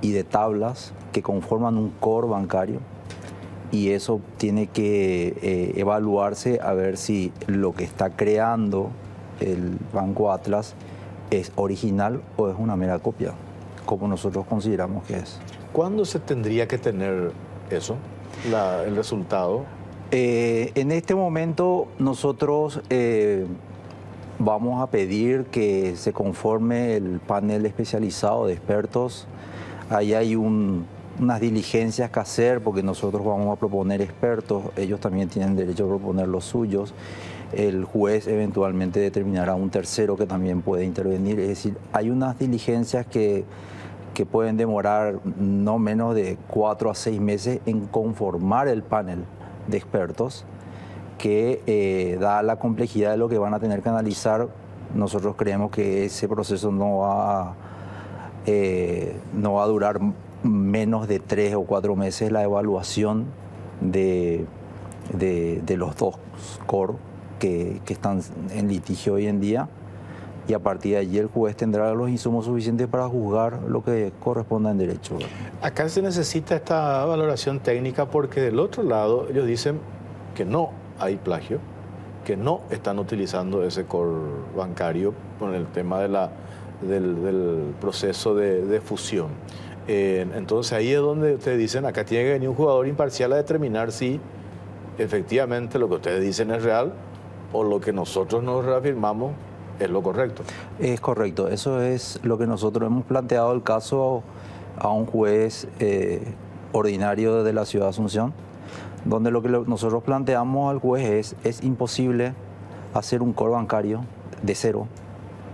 y de tablas que conforman un core bancario, y eso tiene que evaluarse a ver si lo que está creando el Banco Atlas es original o es una mera copia, como nosotros consideramos que es. ¿Cuándo se tendría que tener eso, el resultado? En este momento nosotros vamos a pedir que se conforme el panel especializado de expertos. Ahí hay unas diligencias que hacer porque nosotros vamos a proponer expertos, ellos también tienen derecho a proponer los suyos. El juez eventualmente determinará un tercero que también puede intervenir. Es decir, hay unas diligencias que pueden demorar no menos de 4 a 6 meses en conformar el panel de expertos, que da la complejidad de lo que van a tener que analizar, Nosotros creemos que ese proceso no va a durar menos de 3 o 4 meses, la evaluación de los dos core que están en litigio hoy en día, y a partir de allí el juez tendrá los insumos suficientes para juzgar lo que corresponda en derecho. Acá se necesita esta valoración técnica porque del otro lado ellos dicen que no hay plagio, que no están utilizando ese core bancario con el tema del proceso de fusión. Entonces ahí es donde ustedes dicen, acá tiene que venir un jugador imparcial a determinar si efectivamente lo que ustedes dicen es real o lo que nosotros nos reafirmamos es lo correcto. Es correcto, eso es lo que nosotros hemos planteado el caso a un juez ordinario de la ciudad de Asunción, donde lo que nosotros planteamos al juez es imposible hacer un core bancario de cero,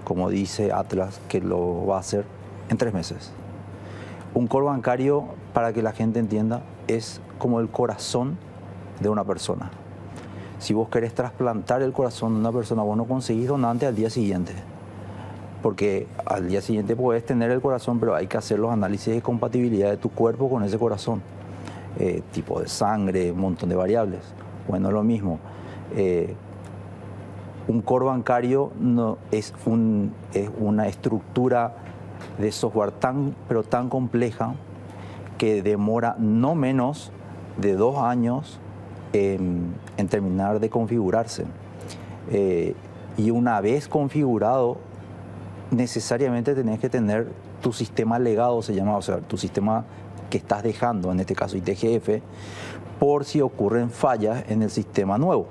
como dice Atlas, que lo va a hacer en 3 meses. Un core bancario, para que la gente entienda, es como el corazón de una persona. Si vos querés trasplantar el corazón de una persona, vos no conseguís donante al día siguiente. Porque al día siguiente puedes tener el corazón, pero hay que hacer los análisis de compatibilidad de tu cuerpo con ese corazón. Tipo de sangre, un montón de variables. Bueno, lo mismo. Un core bancario no, es una estructura de software pero tan compleja que demora no menos de 2 años en terminar de configurarse. Y una vez configurado, necesariamente tenés que tener tu sistema legado, se llama, o sea, tu sistema que estás dejando, en este caso ITGF, por si ocurren fallas en el sistema nuevo.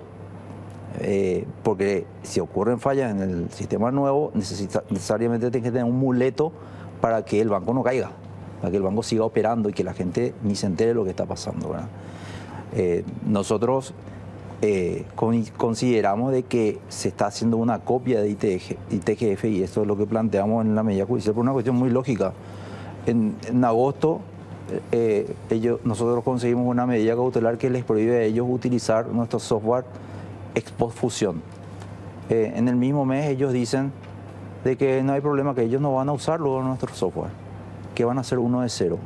Porque si ocurren fallas en el sistema nuevo, necesariamente tienes que tener un muleto para que el banco no caiga, para que el banco siga operando y que la gente ni se entere de lo que está pasando, ¿verdad? Nosotros consideramos de que se está haciendo una copia de ITGF, y esto es lo que planteamos en la medida judicial por una cuestión muy lógica. En agosto nosotros conseguimos una medida cautelar que les prohíbe a ellos utilizar nuestro software ex post fusión. En el mismo mes ellos dicen de que no hay problema, que ellos no van a usar luego nuestro software, que van a hacer uno de cero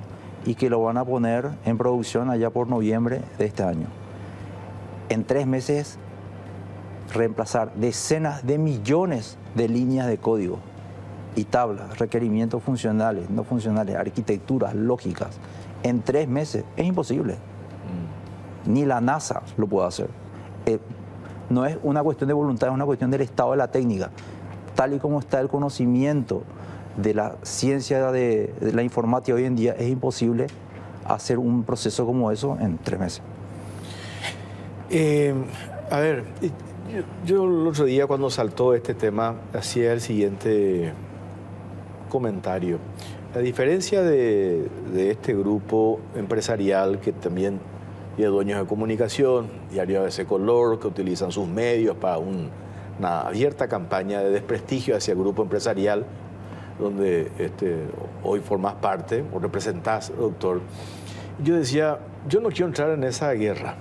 y que lo van a poner en producción allá por noviembre de este año. En 3 meses reemplazar decenas de millones de líneas de código y tablas, requerimientos funcionales, no funcionales, arquitecturas, lógicas, en 3 meses es imposible. Ni la NASA lo puede hacer. No es una cuestión de voluntad, es una cuestión del estado de la técnica. Tal y como está el conocimiento de la ciencia de la informática hoy en día, es imposible hacer un proceso como eso en 3 meses. A ver, yo el otro día cuando saltó este tema hacía el siguiente comentario. A diferencia de este grupo empresarial que también tiene dueños de comunicación, Diario ABC Color, que utilizan sus medios para una abierta campaña de desprestigio hacia el grupo empresarial, donde hoy formas parte o representás, doctor. Yo decía, yo no quiero entrar en esa guerra,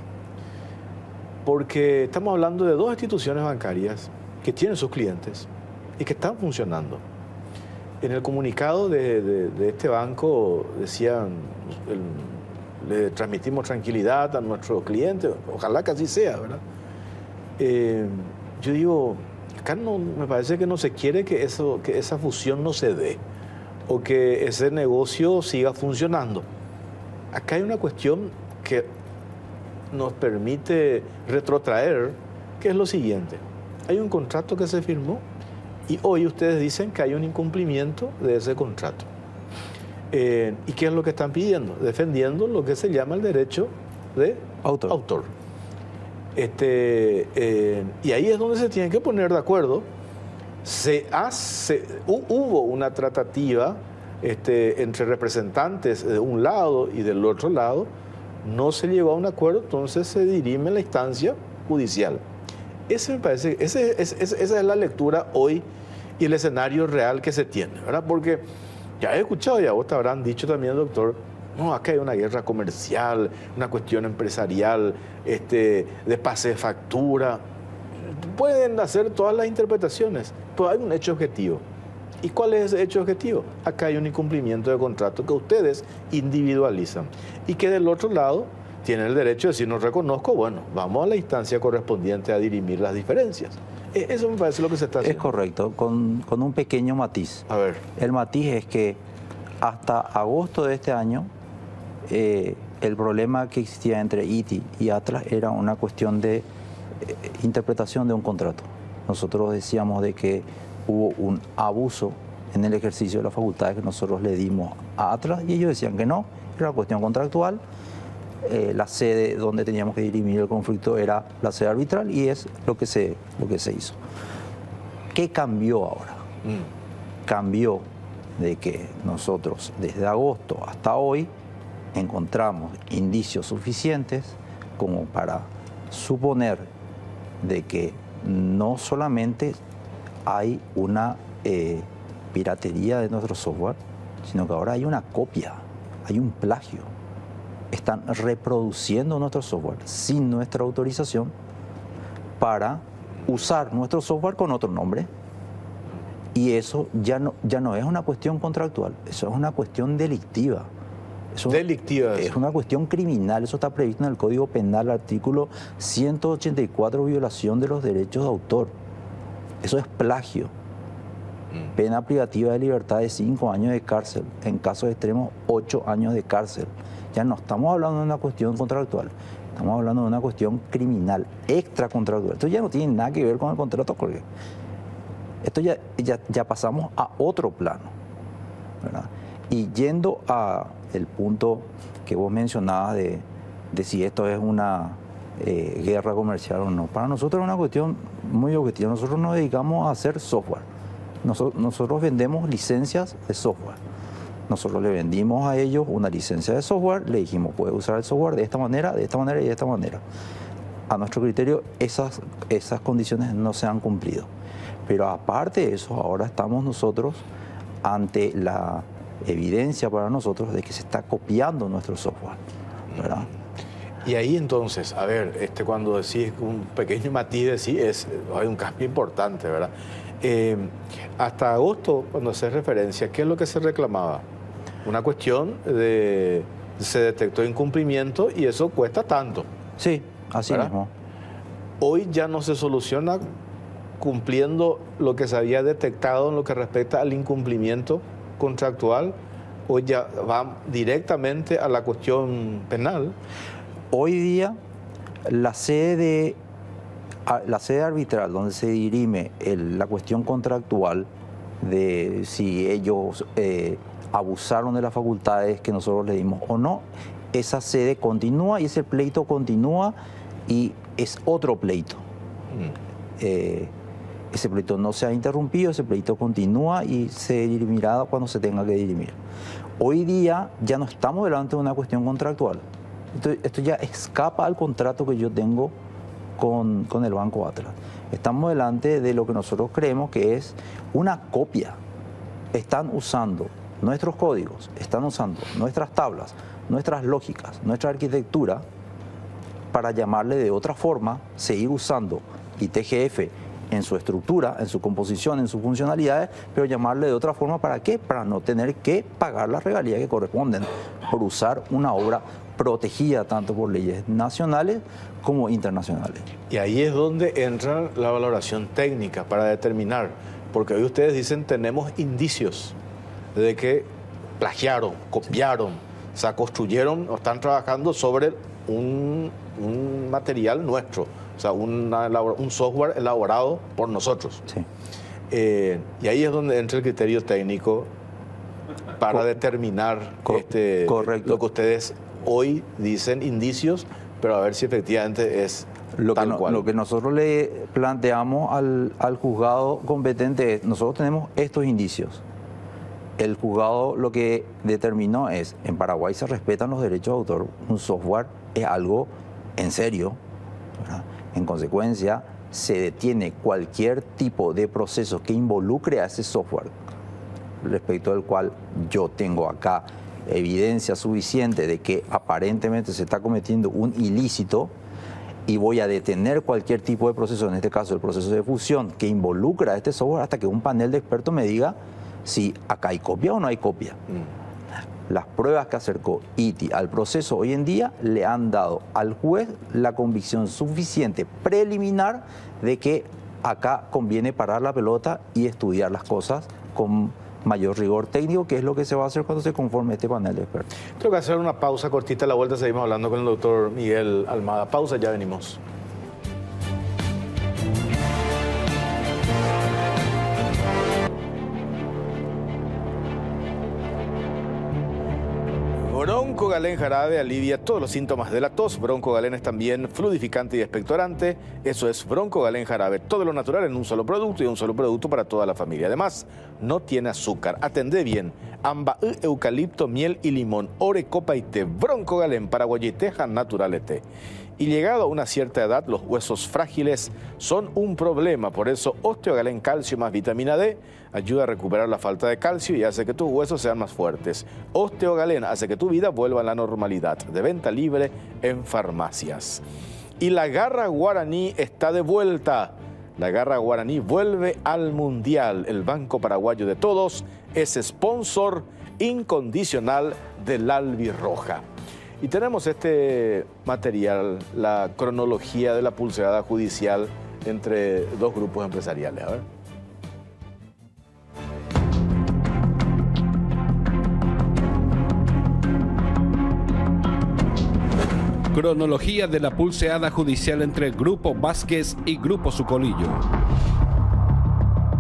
porque estamos hablando de 2 instituciones bancarias que tienen sus clientes y que están funcionando. En el comunicado de este banco decían, le transmitimos tranquilidad a nuestros clientes, ojalá que así sea, ¿verdad? Yo digo, acá no, me parece que no se quiere que esa fusión no se dé o que ese negocio siga funcionando. Acá hay una cuestión que nos permite retrotraer, que es lo siguiente. Hay un contrato que se firmó y hoy ustedes dicen que hay un incumplimiento de ese contrato. ¿Y qué es lo que están pidiendo? Defendiendo lo que se llama el derecho de autor. Y ahí es donde se tienen que poner de acuerdo. Hubo una tratativa entre representantes de un lado y del otro lado, no se llegó a un acuerdo, entonces se dirime la instancia judicial. Me parece, esa es la lectura hoy y el escenario real que se tiene, ¿verdad? Porque ya he escuchado, y a vos te habrán dicho también, doctor, no, acá hay una guerra comercial, una cuestión empresarial, de pase de factura. pueden hacer todas las interpretaciones, pero hay un hecho objetivo. ¿Y cuál es ese hecho objetivo? Acá hay un incumplimiento de contrato que ustedes individualizan y que del otro lado tienen el derecho de decir, no reconozco, bueno, vamos a la instancia correspondiente a dirimir las diferencias. Eso me parece lo que se está haciendo. Es correcto, con un pequeño matiz. A ver. El matiz es que hasta agosto de este año, el problema que existía entre ITI y Atlas era una cuestión de interpretación de un contrato. Nosotros decíamos de que hubo un abuso en el ejercicio de las facultades que nosotros le dimos a Atlas y ellos decían que no, era una cuestión contractual. La sede donde teníamos que dirimir el conflicto era la sede arbitral y es lo que se hizo. ¿Qué cambió ahora? Cambió de que nosotros desde agosto hasta hoy encontramos indicios suficientes como para suponer de que no solamente hay una piratería de nuestro software, sino que ahora hay una copia, hay un plagio. Están reproduciendo nuestro software sin nuestra autorización para usar nuestro software con otro nombre. Y eso ya no es una cuestión contractual, eso es una cuestión delictiva. Es una cuestión criminal, eso está previsto en el Código Penal, artículo 184, violación de los derechos de autor. Eso es plagio. Pena privativa de libertad de 5 años de cárcel, en casos extremos 8 años de cárcel. Ya no estamos hablando de una cuestión contractual, estamos hablando de una cuestión criminal, extracontractual. Esto ya no tiene nada que ver con el contrato, porque esto ya pasamos a otro plano, ¿verdad? Y yendo a el punto que vos mencionabas de si esto es una guerra comercial o no, para nosotros es una cuestión muy objetiva. Nosotros nos dedicamos a hacer software. Nosotros vendemos licencias de software. Nosotros le vendimos a ellos una licencia de software, le dijimos, puedes usar el software de esta manera y de esta manera. A nuestro criterio, esas condiciones no se han cumplido. Pero aparte de eso, ahora estamos nosotros ante la evidencia para nosotros de que se está copiando nuestro software, ¿verdad? Y ahí entonces, a ver, cuando decís un pequeño matiz, hay un cambio importante, ¿verdad? Hasta agosto, cuando haces referencia, ¿qué es lo que se reclamaba? Una cuestión de se detectó incumplimiento y eso cuesta tanto. Sí, así ¿verdad? Mismo. Hoy ya no se soluciona cumpliendo lo que se había detectado en lo que respecta al incumplimiento contractual, hoy ya va directamente a la cuestión penal. Hoy día la sede arbitral donde se dirime la cuestión contractual de si ellos abusaron de las facultades que nosotros le dimos o no, esa sede continúa y ese pleito continúa y es otro pleito. Ese pleito no se ha interrumpido, ese pleito continúa y se dirimirá cuando se tenga que dirimir. Hoy día ya no estamos delante de una cuestión contractual. Esto ya escapa al contrato que yo tengo con el Banco Atlas. Estamos delante de lo que nosotros creemos que es una copia. Están usando nuestros códigos, están usando nuestras tablas, nuestras lógicas, nuestra arquitectura para llamarle de otra forma, seguir usando ITGF en su estructura, en su composición, en sus funcionalidades, pero llamarle de otra forma, ¿para qué? Para no tener que pagar las regalías que corresponden por usar una obra protegida tanto por leyes nacionales como internacionales. Y ahí es donde entra la valoración técnica para determinar, porque hoy ustedes dicen tenemos indicios de que plagiaron, copiaron, o sea, construyeron o están trabajando sobre un material nuestro. O sea, un software elaborado por nosotros. Sí. Y ahí es donde entra el criterio técnico para determinar correcto. lo que ustedes hoy dicen, indicios, pero a ver si efectivamente es tal cual. Lo que nosotros le planteamos al juzgado competente es, nosotros tenemos estos indicios. El juzgado lo que determinó es, en Paraguay se respetan los derechos de autor, un software es algo en serio, ¿verdad? En consecuencia, se detiene cualquier tipo de proceso que involucre a ese software, respecto del cual yo tengo acá evidencia suficiente de que aparentemente se está cometiendo un ilícito. y voy a detener cualquier tipo de proceso, en este caso el proceso de fusión, que involucra a este software hasta que un panel de expertos me diga si acá hay copia o no hay copia. Las pruebas que acercó ITI al proceso hoy en día le han dado al juez la convicción suficiente preliminar de que acá conviene parar la pelota y estudiar las cosas con mayor rigor técnico, que es lo que se va a hacer cuando se conforme este panel de expertos. Tengo que hacer una pausa cortita, a la vuelta seguimos hablando con el doctor Miguel Almada. Pausa, ya venimos. Bronco Galén Jarabe alivia todos los síntomas de la tos. Bronco Galén es también fluidificante y expectorante. Eso es Bronco Galén Jarabe. Todo lo natural en un solo producto y un solo producto para toda la familia. Además, no tiene azúcar. Atendé bien. Amba, eucalipto, miel y limón. Ore, copa y té. Bronco Galén, paraguayiteja, naturalete. Y llegado a una cierta edad, los huesos frágiles son un problema. Por eso, Osteogalén Calcio más vitamina D ayuda a recuperar la falta de calcio y hace que tus huesos sean más fuertes. Osteogalén hace que tu vida vuelva a la normalidad. De venta libre en farmacias. Y la garra guaraní está de vuelta. La garra guaraní vuelve al Mundial. El Banco Paraguayo de Todos es sponsor incondicional del Albirroja. Y tenemos este material, la cronología de la pulseada judicial entre dos grupos empresariales. A ver. Cronología de la pulseada judicial entre Grupo Vázquez y Grupo Sucolillo.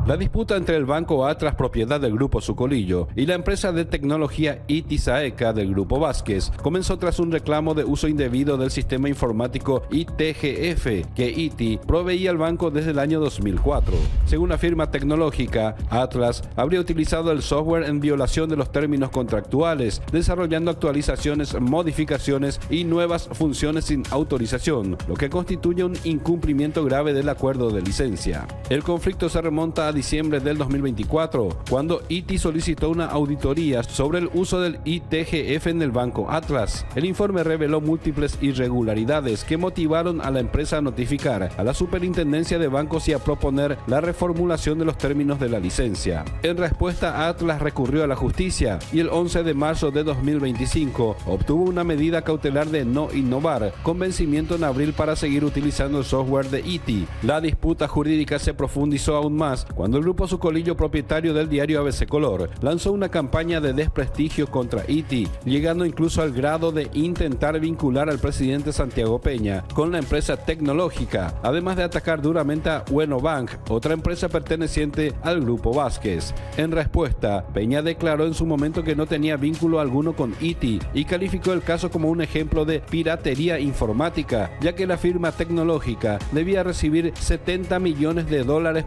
La disputa entre el Banco Atlas, propiedad del Grupo Sucolillo, y la empresa de tecnología ITI Saeca del Grupo Vázquez comenzó tras un reclamo de uso indebido del sistema informático ITGF que ITI proveía al banco desde el año 2004. Según la firma tecnológica, Atlas habría utilizado el software en violación de los términos contractuales, desarrollando actualizaciones, modificaciones y nuevas funciones sin autorización, lo que constituye un incumplimiento grave del acuerdo de licencia. El conflicto se remonta a diciembre del 2024, cuando ITI solicitó una auditoría sobre el uso del ITGF en el Banco Atlas. El informe reveló múltiples irregularidades que motivaron a la empresa a notificar a la Superintendencia de Bancos y a proponer la reformulación de los términos de la licencia. En respuesta, Atlas recurrió a la justicia y el 11 de marzo de 2025 obtuvo una medida cautelar de no innovar, con vencimiento en abril para seguir utilizando el software de ITI. La disputa jurídica se profundizó aún más cuando el Grupo Sucolillo, propietario del diario ABC Color, lanzó una campaña de desprestigio contra ITI, llegando incluso al grado de intentar vincular al presidente Santiago Peña con la empresa tecnológica, además de atacar duramente a Wenobank, otra empresa perteneciente al Grupo Vázquez. En respuesta, Peña declaró en su momento que no tenía vínculo alguno con ITI y calificó el caso como un ejemplo de piratería informática, ya que la firma tecnológica debía recibir $70 millones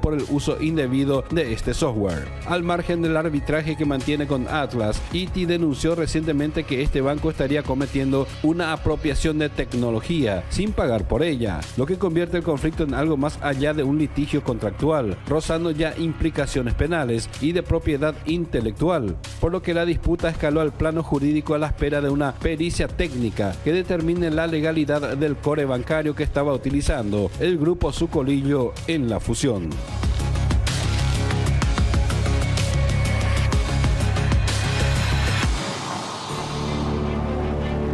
por el uso indebido de este software. Al margen del arbitraje que mantiene con Atlas, ITI denunció recientemente que este banco estaría cometiendo una apropiación de tecnología sin pagar por ella, lo que convierte el conflicto en algo más allá de un litigio contractual, rozando ya implicaciones penales y de propiedad intelectual, por lo que la disputa escaló al plano jurídico a la espera de una pericia técnica que determine la legalidad del core bancario que estaba utilizando el Grupo Sucolillo en la fusión.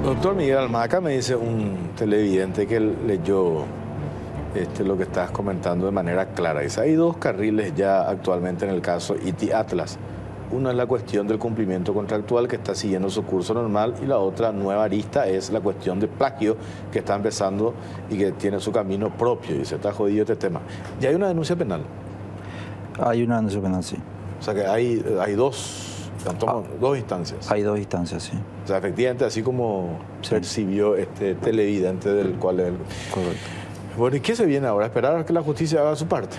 Doctor Miguel Almada, acá me dice un televidente que leyó lo que estás comentando de manera clara. Dice, hay dos carriles ya actualmente en el caso ITI Atlas. Una es la cuestión del cumplimiento contractual que está siguiendo su curso normal y la otra nueva arista es la cuestión de plagio que está empezando y que tiene su camino propio. Y se está jodido este tema. ¿Ya hay una denuncia penal? Hay una denuncia penal, sí. O sea que hay dos instancias. Hay dos instancias, sí. O sea, efectivamente, así como percibió este televidente del cual él... Correcto. Bueno, ¿y qué se viene ahora? ¿Esperar a que la justicia haga su parte?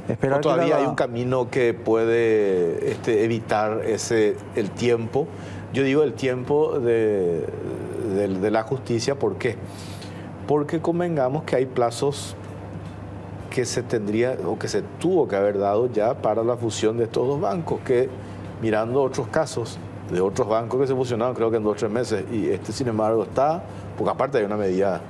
Esperar ¿O todavía hay un camino que puede evitar el tiempo? Yo digo el tiempo de la justicia, ¿por qué? Porque convengamos que hay plazos que se tendría o que se tuvo que haber dado ya para la fusión de estos dos bancos, que mirando otros casos de otros bancos que se fusionaron creo que en 2 o 3 meses y sin embargo está, porque aparte hay una medida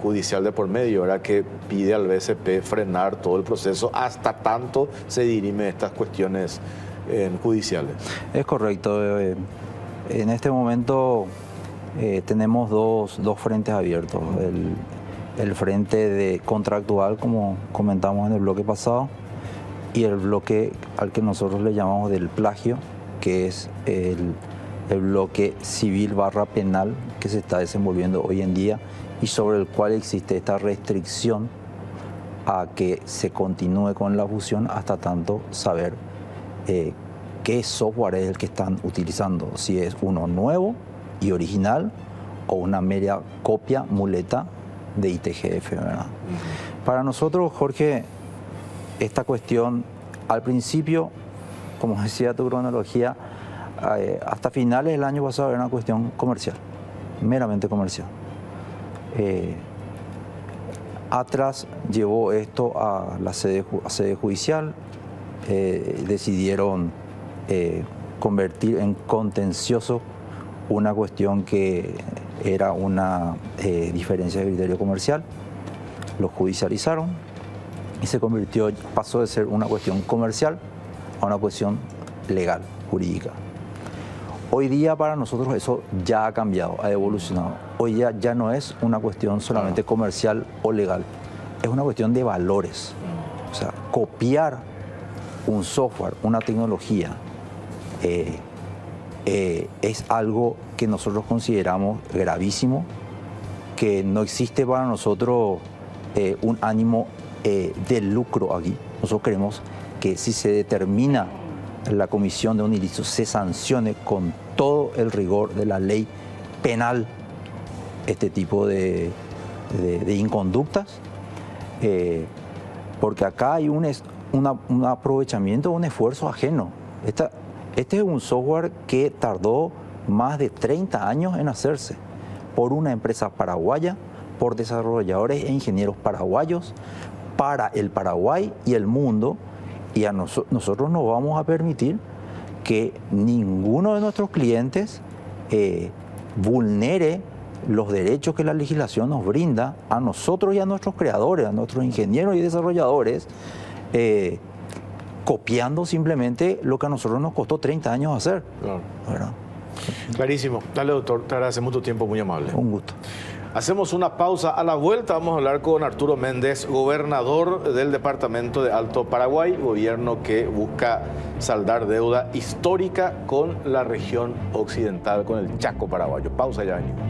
judicial de por medio, ¿verdad?, que pide al BSP frenar todo el proceso hasta tanto se dirime estas cuestiones judiciales. Es correcto. En este momento tenemos dos frentes abiertos. El frente contractual, como comentamos en el bloque pasado, y el bloque al que nosotros le llamamos del plagio, que es el bloque civil / penal que se está desenvolviendo hoy en día y sobre el cual existe esta restricción a que se continúe con la fusión hasta tanto saber qué software es el que están utilizando, si es uno nuevo y original o una mera copia, muleta de ITGF, ¿verdad? Para nosotros, Jorge, esta cuestión, al principio, como decía tu cronología, hasta finales del año pasado era una cuestión comercial, meramente comercial. Atlas llevó esto a la sede judicial, decidieron convertir en contencioso una cuestión que era una diferencia de criterio comercial, lo judicializaron y pasó de ser una cuestión comercial a una cuestión legal, jurídica. Hoy día para nosotros eso ya ha cambiado, ha evolucionado. Hoy ya no es una cuestión solamente comercial o legal, es una cuestión de valores. O sea, copiar un software, una tecnología, es algo que nosotros consideramos gravísimo, que no existe para nosotros un ánimo de lucro aquí. Nosotros queremos que si se determina la comisión de un ilícito se sancione con todo el rigor de la ley penal este tipo de inconductas, porque acá hay un aprovechamiento, un esfuerzo ajeno. Este es un software que tardó más de 30 años en hacerse por una empresa paraguaya, por desarrolladores e ingenieros paraguayos, para el Paraguay y el mundo, y nosotros no vamos a permitir que ninguno de nuestros clientes vulnere los derechos que la legislación nos brinda a nosotros y a nuestros creadores, a nuestros ingenieros y desarrolladores, copiando simplemente lo que a nosotros nos costó 30 años hacer. Claro. ¿Verdad? Clarísimo. Dale, doctor, te agradecemos tu tiempo, muy amable. Un gusto. Hacemos una pausa. A la vuelta vamos a hablar con Arturo Méndez, gobernador del departamento de Alto Paraguay, gobierno que busca saldar deuda histórica con la región occidental, con el Chaco paraguayo. Pausa, ya venimos.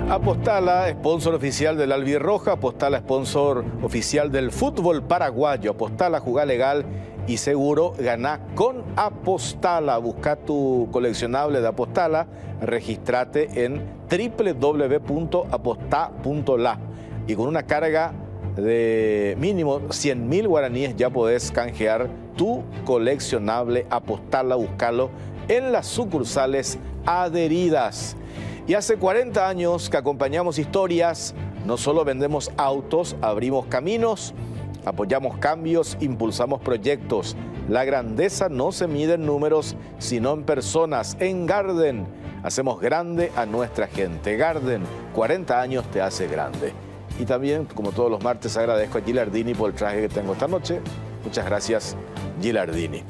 Apostala, sponsor oficial del Albirroja. Apostala, sponsor oficial del fútbol paraguayo. Apostala, jugá legal y seguro, ganá con Apostala. Busca tu coleccionable de Apostala, registrate en www.aposta.la y con una carga de mínimo 100.000 guaraníes ya podés canjear tu coleccionable Apostala. Búscalo en las sucursales adheridas. Y hace 40 años que acompañamos historias, no solo vendemos autos, abrimos caminos, apoyamos cambios, impulsamos proyectos. La grandeza no se mide en números, sino en personas. En Garden hacemos grande a nuestra gente. Garden, 40 años te hace grande. Y también, como todos los martes, agradezco a Gilardini por el traje que tengo esta noche. Muchas gracias, Gilardini.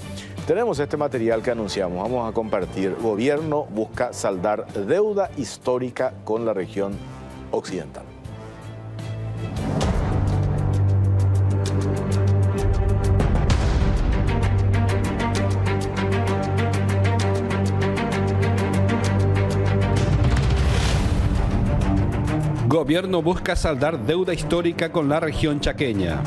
Tenemos este material que anunciamos, vamos a compartir. Gobierno busca saldar deuda histórica con la región occidental. Gobierno busca saldar deuda histórica con la región chaqueña.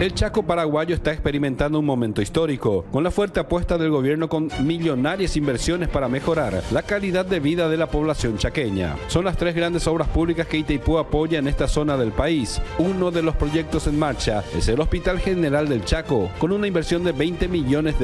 El Chaco paraguayo está experimentando un momento histórico, con la fuerte apuesta del gobierno con millonarias inversiones para mejorar la calidad de vida de la población chaqueña. Son las 3 grandes obras públicas que Itaipú apoya en esta zona del país. Uno de los proyectos en marcha es el Hospital General del Chaco, con una inversión de $20 millones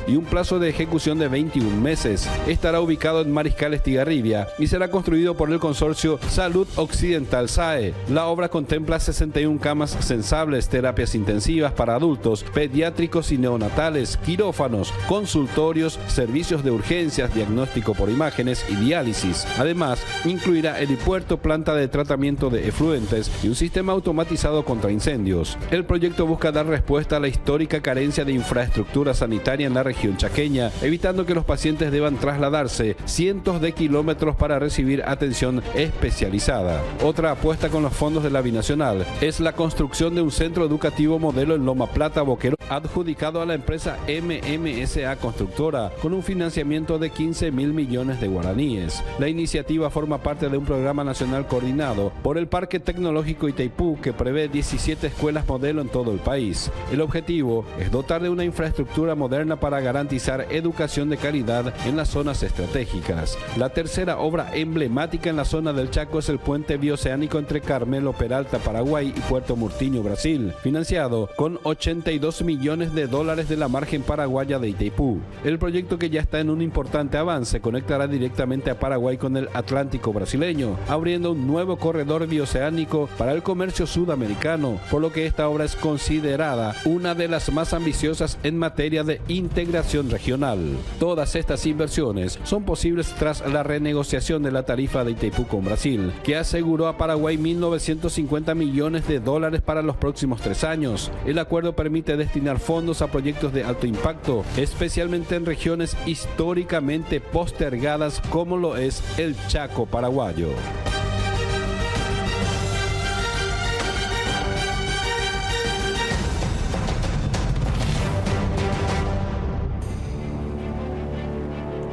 y un plazo de ejecución de 21 meses. Estará ubicado en Mariscal Estigarribia y será construido por el consorcio Salud Occidental SAE. La obra contempla 61 camas sensables, terapias intensivas, intensivas para adultos, pediátricos y neonatales, quirófanos, consultorios, servicios de urgencias, diagnóstico por imágenes y diálisis. Además, incluirá helipuerto, planta de tratamiento de efluentes y un sistema automatizado contra incendios. El proyecto busca dar respuesta a la histórica carencia de infraestructura sanitaria en la región chaqueña, evitando que los pacientes deban trasladarse cientos de kilómetros para recibir atención especializada. Otra apuesta con los fondos de la Binacional es la construcción de un centro educativo modelo en Loma Plata, Boquerón, adjudicado a la empresa MMSA Constructora, con un financiamiento de 15.000 millones de guaraníes. La iniciativa forma parte de un programa nacional coordinado por el Parque Tecnológico Itaipú, que prevé 17 escuelas modelo en todo el país. El objetivo es dotar de una infraestructura moderna para garantizar educación de calidad en las zonas estratégicas. La tercera obra emblemática en la zona del Chaco es el puente bioceánico entre Carmelo Peralta, Paraguay, y Puerto Murtinho, Brasil, financiado con 82 millones de dólares de la margen paraguaya de Itaipú. El proyecto, que ya está en un importante avance, conectará directamente a Paraguay con el Atlántico brasileño, abriendo un nuevo corredor bioceánico para el comercio sudamericano, por lo que esta obra es considerada una de las más ambiciosas en materia de integración regional. Todas estas inversiones son posibles tras la renegociación de la tarifa de Itaipú con Brasil, que aseguró a Paraguay 1.950 millones de dólares para los próximos 3 años. El acuerdo permite destinar fondos a proyectos de alto impacto, especialmente en regiones históricamente postergadas como lo es el Chaco paraguayo.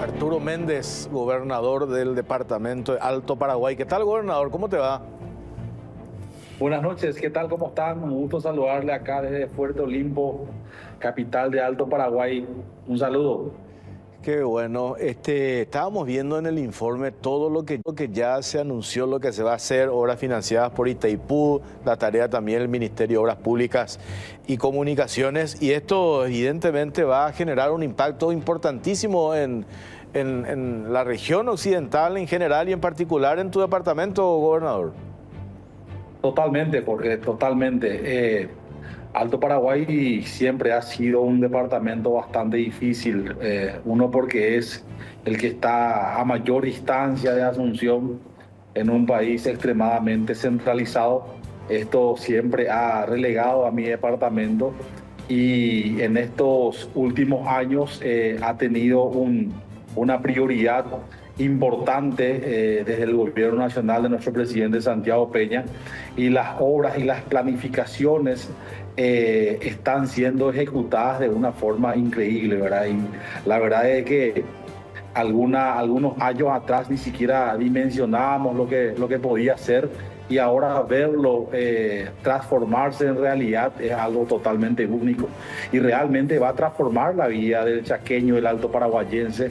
Arturo Méndez, gobernador del departamento de Alto Paraguay. ¿Qué tal, gobernador? ¿Cómo te va? Buenas noches, ¿qué tal? ¿Cómo están? Un gusto saludarle acá desde Fuerte Olimpo, capital de Alto Paraguay. Un saludo. Qué bueno. Estábamos viendo en el informe todo lo que ya se anunció, lo que se va a hacer, obras financiadas por Itaipú, la tarea también del Ministerio de Obras Públicas y Comunicaciones, y esto evidentemente va a generar un impacto importantísimo en la región occidental en general y en particular en tu departamento, gobernador. Totalmente, Jorge, totalmente. Alto Paraguay siempre ha sido un departamento bastante difícil, uno porque es el que está a mayor distancia de Asunción en un país extremadamente centralizado. Esto siempre ha relegado a mi departamento y en estos últimos años ha tenido una prioridad importante desde el gobierno nacional de nuestro presidente Santiago Peña, y las obras y las planificaciones están siendo ejecutadas de una forma increíble, ¿verdad? Y la verdad es que algunos años atrás ni siquiera dimensionábamos lo que podía ser, y ahora verlo transformarse en realidad es algo totalmente único, y realmente va a transformar la vida del chaqueño, del alto paraguayense,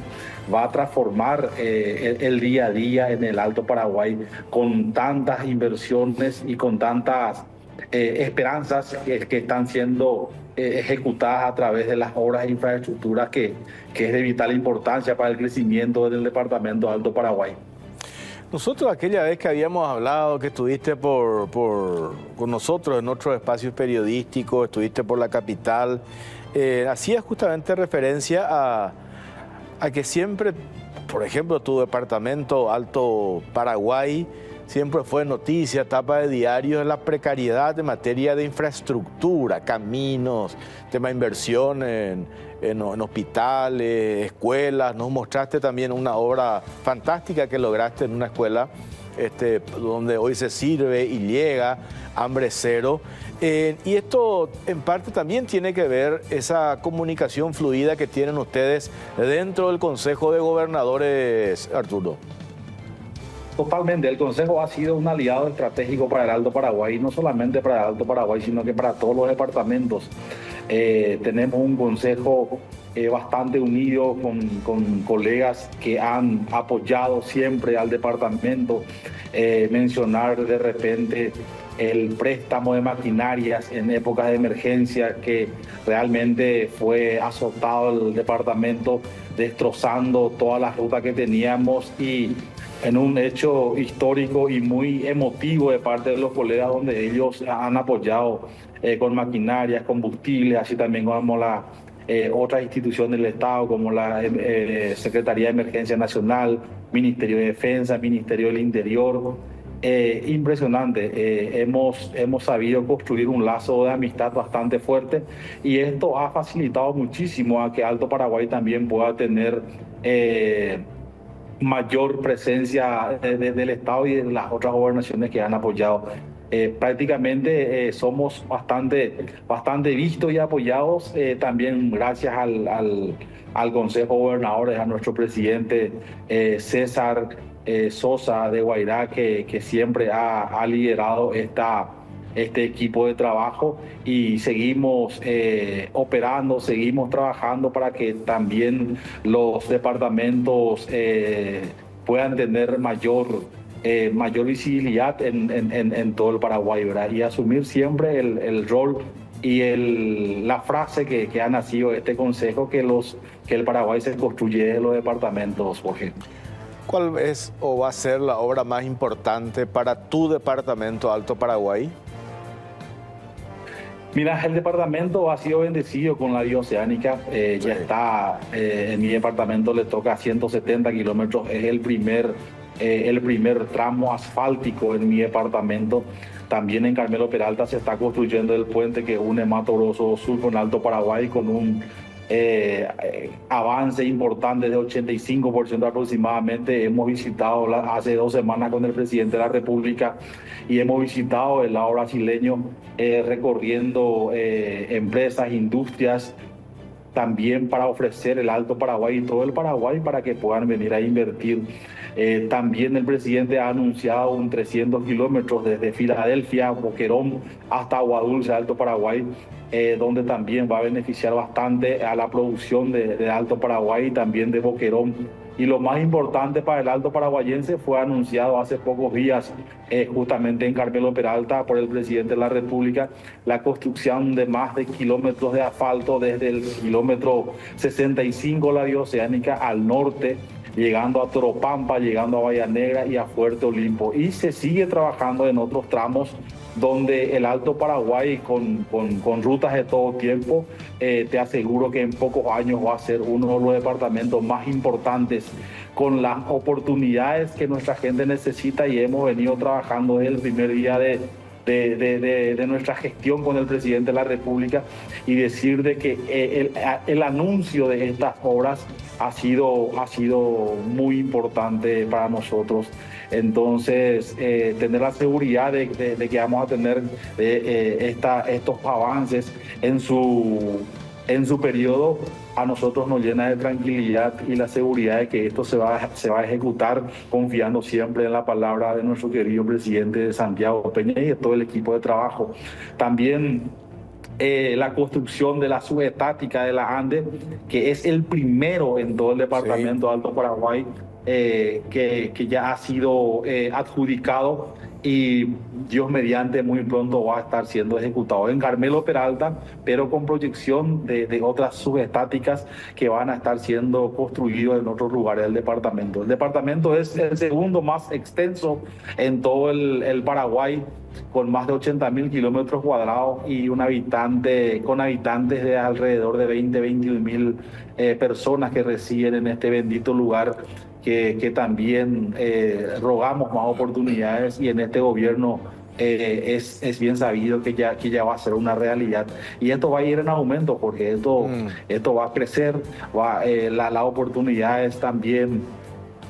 va a transformar el día a día en el Alto Paraguay, con tantas inversiones y con tantas esperanzas que están siendo ejecutadas a través de las obras e infraestructuras que es de vital importancia para el crecimiento del departamento de Alto Paraguay. Nosotros aquella vez que habíamos hablado, que estuviste con nosotros en otros espacios periodísticos, estuviste por la capital, hacías justamente referencia a que siempre, por ejemplo, tu departamento Alto Paraguay siempre fue noticia, tapa de diarios, la precariedad en materia de infraestructura, caminos, tema de inversión en hospitales, escuelas. Nos mostraste también una obra fantástica que lograste en una escuela donde hoy se sirve y llega hambre cero. Y esto en parte también tiene que ver esa comunicación fluida que tienen ustedes dentro del Consejo de Gobernadores, Arturo. Totalmente, el Consejo ha sido un aliado estratégico para el Alto Paraguay, no solamente para el Alto Paraguay, sino que para todos los departamentos. Tenemos un Consejo bastante unido con colegas que han apoyado siempre al departamento. Mencionar de repente el préstamo de maquinarias en épocas de emergencia, que realmente fue azotado el departamento, destrozando todas las rutas que teníamos, y en un hecho histórico y muy emotivo de parte de los colegas, donde ellos han apoyado con maquinarias, combustibles, así también como otras instituciones del Estado, como la Secretaría de Emergencia Nacional, Ministerio de Defensa, Ministerio del Interior. Impresionante. Hemos sabido construir un lazo de amistad bastante fuerte, y esto ha facilitado muchísimo a que Alto Paraguay también pueda tener mayor presencia del Estado y de las otras gobernaciones que han apoyado. Prácticamente somos bastante vistos y apoyados, también gracias al Consejo de Gobernadores, a nuestro presidente César Sosa de Guairá, que siempre ha liderado este equipo de trabajo, y seguimos operando, seguimos trabajando para que también los departamentos puedan tener mayor visibilidad en todo el Paraguay, ¿verdad? Y asumir siempre el rol y la frase que ha nacido de este consejo, que el Paraguay se construye desde los departamentos, Jorge. ¿Cuál es o va a ser la obra más importante para tu departamento Alto Paraguay? Mira, el departamento ha sido bendecido con la vía oceánica. Ya está, en mi departamento le toca 170 kilómetros. Es el primer tramo asfáltico en mi departamento. También en Carmelo Peralta se está construyendo el puente que une Mato Grosso Sur con Alto Paraguay, con un avance importante de 85% aproximadamente. Hemos visitado hace 2 semanas con el presidente de la República, y hemos visitado el lado brasileño, recorriendo empresas, industrias, también para ofrecer el Alto Paraguay y todo el Paraguay para que puedan venir a invertir. También el presidente ha anunciado un 300 kilómetros desde Filadelfia, Boquerón, hasta Aguadulce, Alto Paraguay, donde también va a beneficiar bastante a la producción de Alto Paraguay y también de Boquerón. Y lo más importante para el Alto Paraguayense fue anunciado hace pocos días, justamente en Carmelo Peralta, por el presidente de la República, la construcción de más de kilómetros de asfalto desde el kilómetro 65 la vía oceánica al norte, llegando a Toropampa, llegando a Bahía Negra y a Fuerte Olimpo. Y se sigue trabajando en otros tramos donde el Alto Paraguay, con rutas de todo tiempo, te aseguro que en pocos años va a ser uno de los departamentos más importantes, con las oportunidades que nuestra gente necesita, y hemos venido trabajando desde el primer día de nuestra gestión con el presidente de la República, y decir de que el anuncio de estas obras ha sido muy importante para nosotros. Entonces, tener la seguridad de que vamos a tener estos avances en su periodo, a nosotros nos llena de tranquilidad y la seguridad de que esto se va a ejecutar, confiando siempre en la palabra de nuestro querido presidente Santiago Peña y de todo el equipo de trabajo. También la construcción de la subestática de la Ande, que es el primero en todo el departamento de Alto Paraguay, que ya ha sido adjudicado, y Dios mediante muy pronto va a estar siendo ejecutado en Carmelo Peralta, pero con proyección de otras subestáticas que van a estar siendo construidas en otros lugares del departamento. El departamento es el segundo más extenso en todo el Paraguay, con más de 80.000 kilómetros cuadrados y con habitantes de alrededor de 21.000 personas que residen en este bendito lugar, que también rogamos más oportunidades, y en este gobierno es bien sabido que ya va a ser una realidad, y esto va a ir en aumento, porque esto va a crecer, las oportunidades también.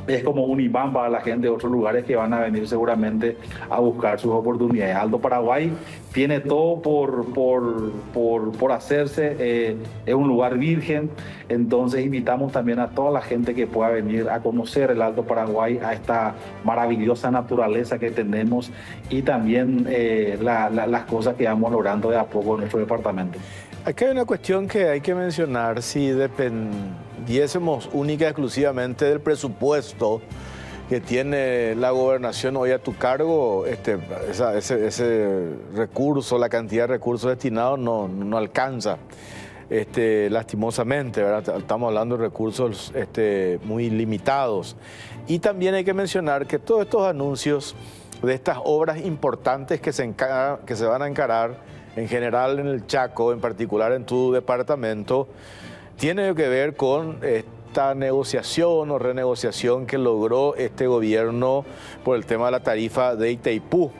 Es como un imán para la gente de otros lugares que van a venir seguramente a buscar sus oportunidades. Alto Paraguay tiene todo por hacerse, es un lugar virgen, entonces invitamos también a toda la gente que pueda venir a conocer el Alto Paraguay, a esta maravillosa naturaleza que tenemos, y también las cosas que vamos logrando de a poco en nuestro departamento. Aquí hay una cuestión que hay que mencionar. Si dependiésemos única y exclusivamente del presupuesto que tiene la gobernación hoy a tu cargo, ese recurso, la cantidad de recursos destinados no alcanza. lastimosamente, ¿verdad? Estamos hablando de recursos muy limitados. Y también hay que mencionar que todos estos anuncios de estas obras importantes que se van a encarar en general en el Chaco, en particular en tu departamento, tiene que ver con esta negociación o renegociación que logró este gobierno por el tema de la tarifa de Itaipú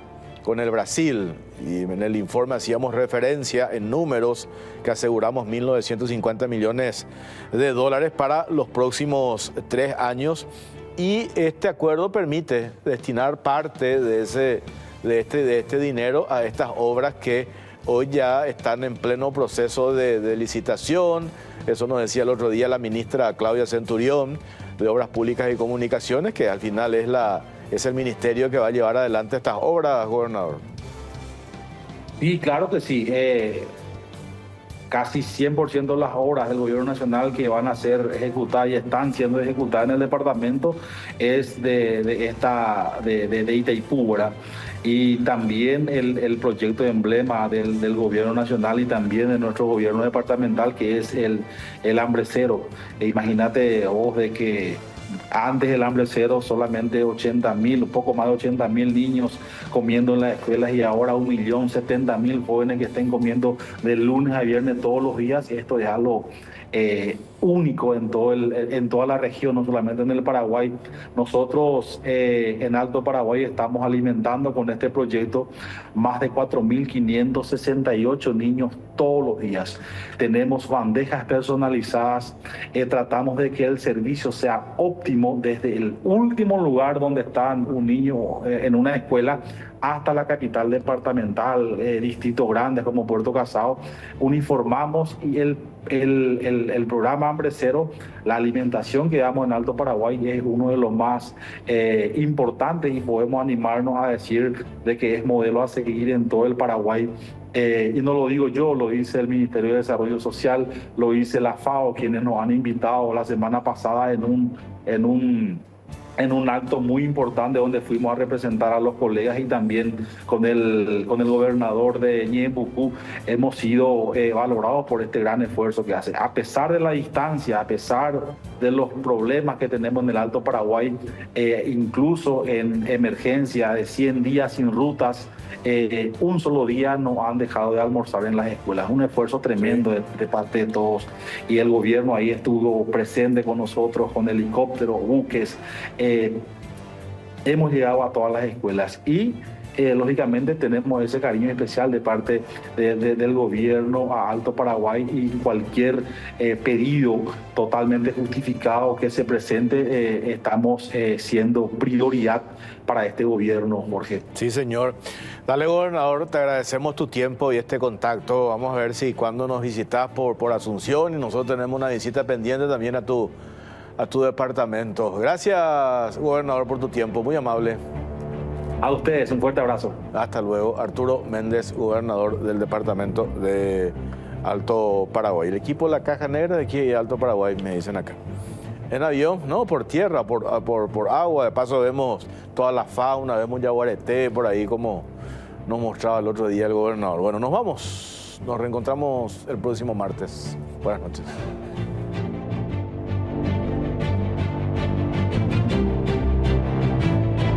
con el Brasil. Y en el informe hacíamos referencia en números que aseguramos 1.950 millones de dólares para los próximos 3 años. Y este acuerdo permite destinar parte de este dinero a estas obras que hoy ya están en pleno proceso de licitación. Eso nos decía el otro día la ministra Claudia Centurión de Obras Públicas y Comunicaciones, que al final es el ministerio que va a llevar adelante estas obras, gobernador. Sí, claro que sí. Casi 100% de las obras del gobierno nacional que van a ser ejecutadas y están siendo ejecutadas en el departamento es de Itaipú, ¿verdad? Y también el proyecto de emblema del gobierno nacional y también de nuestro gobierno departamental, que es el hambre cero. Imagínate vos de que antes del hambre cero solamente 80.000, un poco más de 80.000 niños comiendo en las escuelas y ahora 1.070.000 jóvenes que estén comiendo de lunes a viernes todos los días. Esto es algo único en toda la región, no solamente en el Paraguay. Nosotros en Alto Paraguay estamos alimentando con este proyecto más de 4.568 niños todos los días. Tenemos bandejas personalizadas, tratamos de que el servicio sea óptimo desde el último lugar donde está un niño en una escuela hasta la capital departamental, distritos grandes como Puerto Casado. Uniformamos y el programa Hambre Cero, la alimentación que damos en Alto Paraguay es uno de los más importantes y podemos animarnos a decir de que es modelo a seguir en todo el Paraguay. Y no lo digo yo, lo dice el Ministerio de Desarrollo Social, lo dice la FAO, quienes nos han invitado la semana pasada en un acto muy importante donde fuimos a representar a los colegas y también con el gobernador de Ñeembucú hemos sido valorados por este gran esfuerzo que hace. A pesar de la distancia, a pesar de los problemas que tenemos en el Alto Paraguay, incluso en emergencia de 100 días sin rutas, un solo día no han dejado de almorzar en las escuelas. Un esfuerzo tremendo de parte de todos y el gobierno ahí estuvo presente con nosotros con helicópteros, buques. Hemos llegado a todas las escuelas y lógicamente tenemos ese cariño especial de parte del gobierno a Alto Paraguay y cualquier pedido totalmente justificado que se presente estamos siendo prioridad para este gobierno, Jorge. Sí, señor. Dale, gobernador, te agradecemos tu tiempo y este contacto. Vamos a ver si cuando nos visitas por Asunción y nosotros tenemos una visita pendiente también a tu departamento. Gracias, gobernador, por tu tiempo. Muy amable. A ustedes, un fuerte abrazo. Hasta luego. Arturo Méndez, gobernador del departamento de Alto Paraguay. El equipo de la Caja Negra de aquí de Alto Paraguay, me dicen acá. En avión, no, por tierra, por agua. De paso vemos toda la fauna, vemos yaguareté por ahí como nos mostraba el otro día el gobernador. Bueno, nos vamos. Nos reencontramos el próximo martes. Buenas noches.